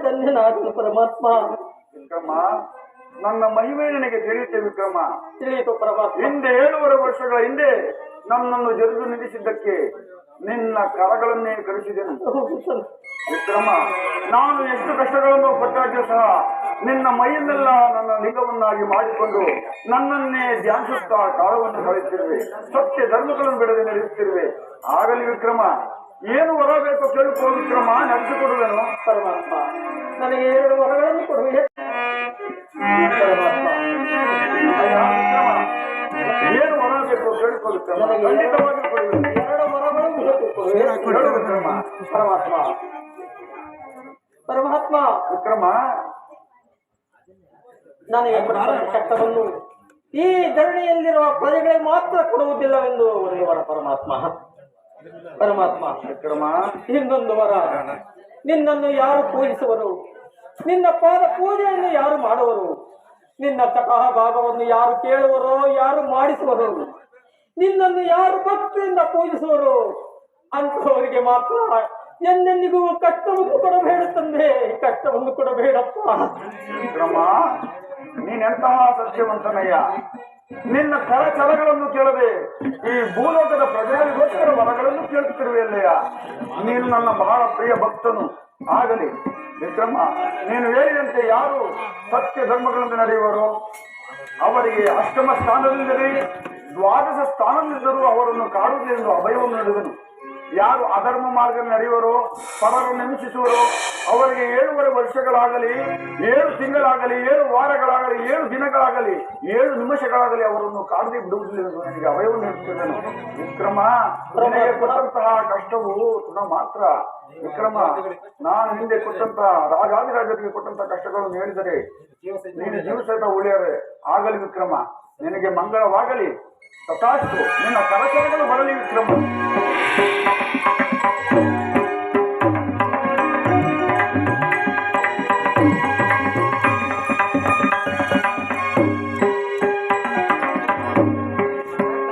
ಧನ್ಯನಾದನು ಪರಮಾತ್ಮ. ವಿಕ್ರಮ, ನನ್ನ ಮಹಿಮೆ ನಿನಗೆ ತಿಳಿಯುತ್ತೆ ವಿಕ್ರಮ. ತಿಳಿಯಿತು ಪರಮಾತ್ಮ. ಹಿಂದೆ 7 ವರ್ಷಗಳ ಹಿಂದೆ ನನ್ನನ್ನು ಜರಿದು ನಿಲ್ಲಿಸಿದ್ದಕ್ಕೆ ನಿನ್ನ ಕರಗಳನ್ನೇ ಕಳಿಸಿದೆನು ವಿಕ್ರಮ. ನಾನು ಎಷ್ಟು ಕಷ್ಟಗಳನ್ನು ಪಟ್ಟಾಗ್ಯೂ ಸಹ ನಿನ್ನ ಮೈಯನ್ನೆಲ್ಲ ನನ್ನ ಲಿಂಗವನ್ನಾಗಿ ಮಾಡಿಕೊಂಡು ನನ್ನನ್ನೇ ಧ್ಯಾನಿಸುತ್ತಾ ಕಾಲವನ್ನು ಕಳೆಯುತ್ತಿರುವೆ, ಸತ್ಯ ಧರ್ಮಗಳನ್ನು ಬಿಡದೆ ನಡೆಯುತ್ತಿರುವೆ. ಆಗಲಿ ವಿಕ್ರಮ, ಏನು ವರ ಬೇಕೋ ಕೇಳಿಕೋ ವಿಕ್ರಮ, ನಡೆಸಿಕೊಡುವೆನು. ಪರಮಾತ್ಮ ನನಗೆ 2 ವರಗಳನ್ನು ಕೊಡುವೆ ಪರಮಾತ್ಮ. ವಿಕ್ರಮ, ಏನು ವರ ಬೇಕೋ ಕೇಳಿಕೋ ವಿಕ್ರಮ, ಖಂಡಿತವಾಗಿ ಕೊಡುವೆನು. 2 ವರಗಳನ್ನು ಹೇಳು ವಿಕ್ರಮ. ಪರಮಾತ್ಮ. ಪರಮಾತ್ಮ ವಿಕ್ರಮ, ನನಗೆ ಕೊಟ್ಟ ಕಷ್ಟವನ್ನು ಈ ಧರಣಿಯಲ್ಲಿರುವ ಪ್ರಜೆಗಳಿಗೆ ಮಾತ್ರ ಕೊಡುವುದಿಲ್ಲವೆಂದು ಒಂದೇ ವರ ಪರಮಾತ್ಮ. ಪರಮಾತ್ಮ ವಿಕ್ರಮ, ಇನ್ನೊಂದು ವರ, ನಿನ್ನನ್ನು ಯಾರು ಪೂಜಿಸುವರು, ನಿನ್ನ ಪಾದ ಪೂಜೆಯನ್ನು ಯಾರು ಮಾಡುವರು, ನಿನ್ನ ತಪಃ ಭಾಗವನ್ನು ಯಾರು ಕೇಳುವರೋ, ಯಾರು ಮಾಡಿಸುವರು, ನಿನ್ನನ್ನು ಯಾರು ಭಕ್ತಿಯಿಂದ ಪೂಜಿಸುವರು ಅಂತವರಿಗೆ ಮಾತ್ರ ಎಂದೆಂದಿಗೂ ಕಷ್ಟವನ್ನು ಕೊಡಬೇಡ ತಂದೆ, ಕಷ್ಟವನ್ನು ಕೊಡಬೇಡಪ್ಪ. ವಿಕ್ರಮ, ನೀನೆಂತಹ ಸತ್ಯವಂತನಯ್ಯ. ನಿನ್ನ ಕರಚರಗಳನ್ನು ಕೇಳದೆ ಈ ಭೂಲೋಕದ ಪ್ರಜೆಗಳಿಗೋಸ್ಕರ ವರಗಳನ್ನು ಕೇಳುತ್ತಿರುವೆಯಲ್ಲಯ್ಯ. ನೀನು ನನ್ನ ಬಹಳ ಪ್ರಿಯ ಭಕ್ತನು. ಆಗಲಿ ವಿಕ್ರಮ, ನೀನು ಹೇಳಿದಂತೆ ಯಾರು ಸತ್ಯ ಧರ್ಮಗಳನ್ನು ನಡೆಯುವರೋ ಅವರಿಗೆ ಅಷ್ಟಮ ಸ್ಥಾನದಿಂದಲೇ 12 ಸ್ಥಾನದಿಂದಲೂ ಅವರನ್ನು ಕಾಡುವುದೆಂದು ಅಭಯವನ್ನು ನೀಡಿದನು. ಯಾರು ಅಧರ್ಮ ಮಾರ್ಗ ನಡೆಯುವರೋ, ಪರರನ್ನು ಹಿಂಸಿಸುವರೋ ಅವರಿಗೆ 7 ವರ್ಷಗಳಾಗಲಿ, 7 ತಿಂಗಳಾಗಲಿ, 7 ವಾರಗಳಾಗಲಿ, 7 ದಿನಗಳಾಗಲಿ, 7 ನಿಮಿಷಗಳಾಗಲಿ ಅವರನ್ನು ಕಾಡದೆ ಬಿಡುವುದಿಲ್ಲ ಎಂದು ನನಗೆ ಅಭಯವನ್ನು ನೀಡುತ್ತಿದ್ದನು. ವಿಕ್ರಮ, ನನಗೆ ಕೊಟ್ಟಂತಹ ಕಷ್ಟವು ಮಾತ್ರ. ವಿಕ್ರಮ, ನಾನು ಹಿಂದೆ ಕೊಟ್ಟಂತಹ ರಾಜಾದಿರಾಜರಿಗೆ ಕೊಟ್ಟಂತಹ ಕಷ್ಟಗಳನ್ನು ಹೇಳಿದರೆ ನೀನು ಜೀವ ಸಹಿತ ಉಳಿಯರೆ. ಆಗಲಿ ವಿಕ್ರಮ, ನಿನಗೆ ಮಂಗಳವಾಗಲಿ. ತಥಾಸ್ತು, ನಿನ್ನ ಕರಕರಗಳು ಬರಲಿ ವಿಕ್ರಮ.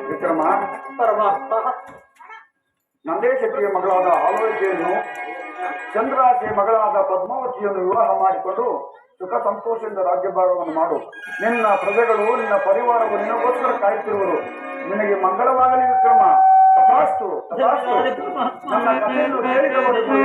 ವಿಕ್ರಮ, ಪರಮಾತ್ಮ ನಂದೇಶಕ್ತಿಯ ಮಗಳಾದ ಆಲೋಚನೆಯನ್ನು, ಚಂದ್ರಾಸೆಯ ಮಗಳಾದ ಪದ್ಮಾವತಿಯನ್ನು ವಿವಾಹ ಮಾಡಿಕೊಂಡು ಸುಖ ಸಂತೋಷದಿಂದ ರಾಜ್ಯಭಾರವನ್ನು ಮಾಡು. ನಿನ್ನ ಪ್ರಜೆಗಳು, ನಿನ್ನ ಪರಿವಾರವು ನಿನಗೋಸ್ಕರ ಕಾಯುತ್ತಿರುವರು. ನಿನಗೆ ಮಂಗಳವಾಗಲಿ ವಿಕ್ರಮ. ತಥಾಸ್ತು, ತಥಾಸ್ತು. ನನ್ನ ಕಥೆಯನ್ನು ಕೇಳಿದವರೆಗೂ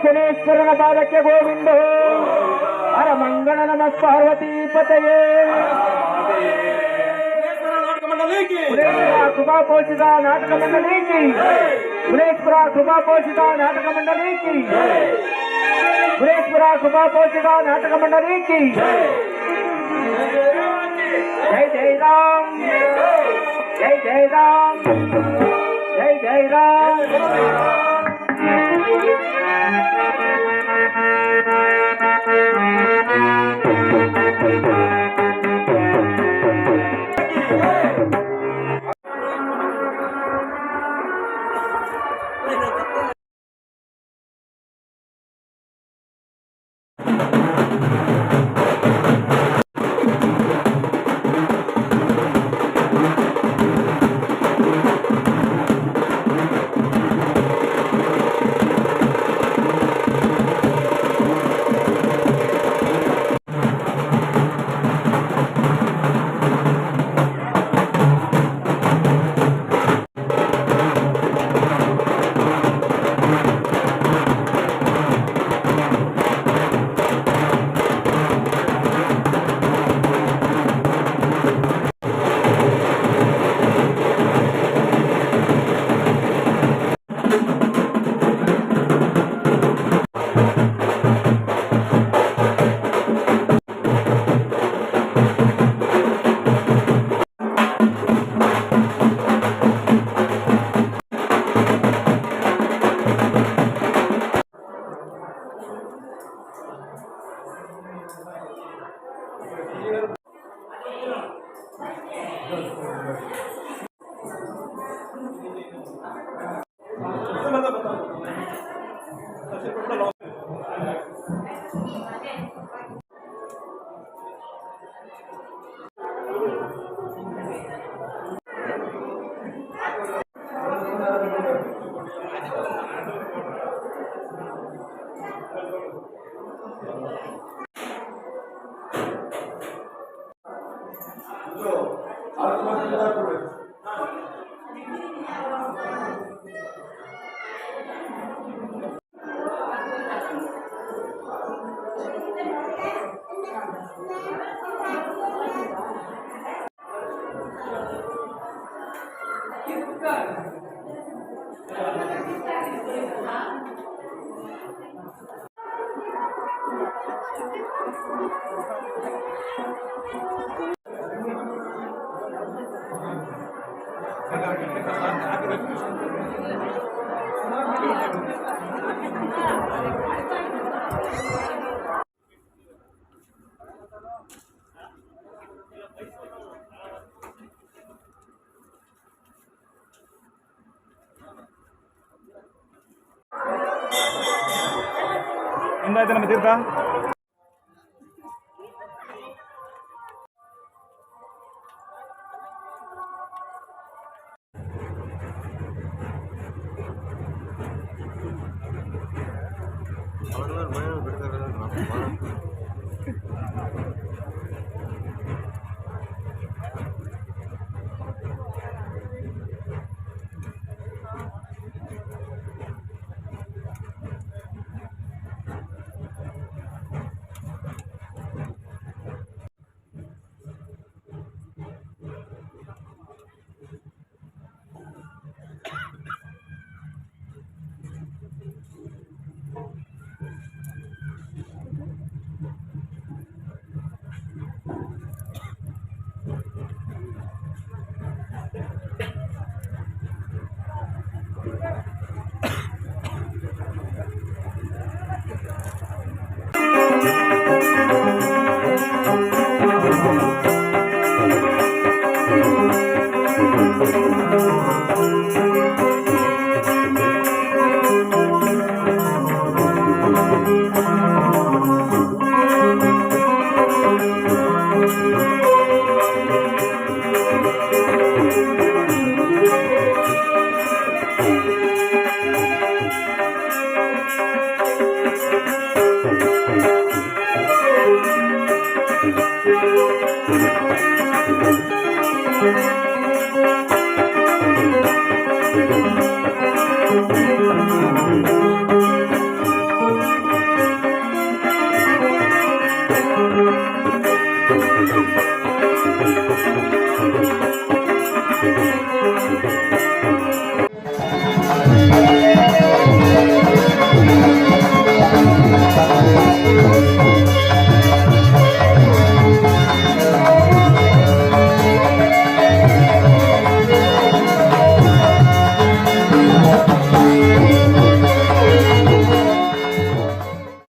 ಶನೇಶ್ವರನ ಪಾದಕ್ಕೆ ಗೋವಿಂದ. ಹರ ಮಂಗಳ ನಮಃ ಪಾರ್ವತಿ ಪತಯೇ. ಕೃಪಾ ಪೋಷಿತ ನಾಟಕ ಮಂಡಲೀಕಿ. ಗುಣೇಶ್ವರ ಕೃಪಾ ಪೋಷಿತ ನಾಟಕ ಮಂಡಲೀಕಿ. ಗುಣೇಶ್ವರ ಕೃಪಾ ಪೋಷಿತ ನಾಟಕ ಮಂಡಲೀಕಿ. ಜೈ ಜೈ ರಾಮ್, ಜೈ ಜೈ ರಾಮ್, ಜೈ ಜೈ ರಾಮ್. ಹೆಂಗಾಯ್ತು ನಮ್ಮ ತೀರ್ಥ? Thank you.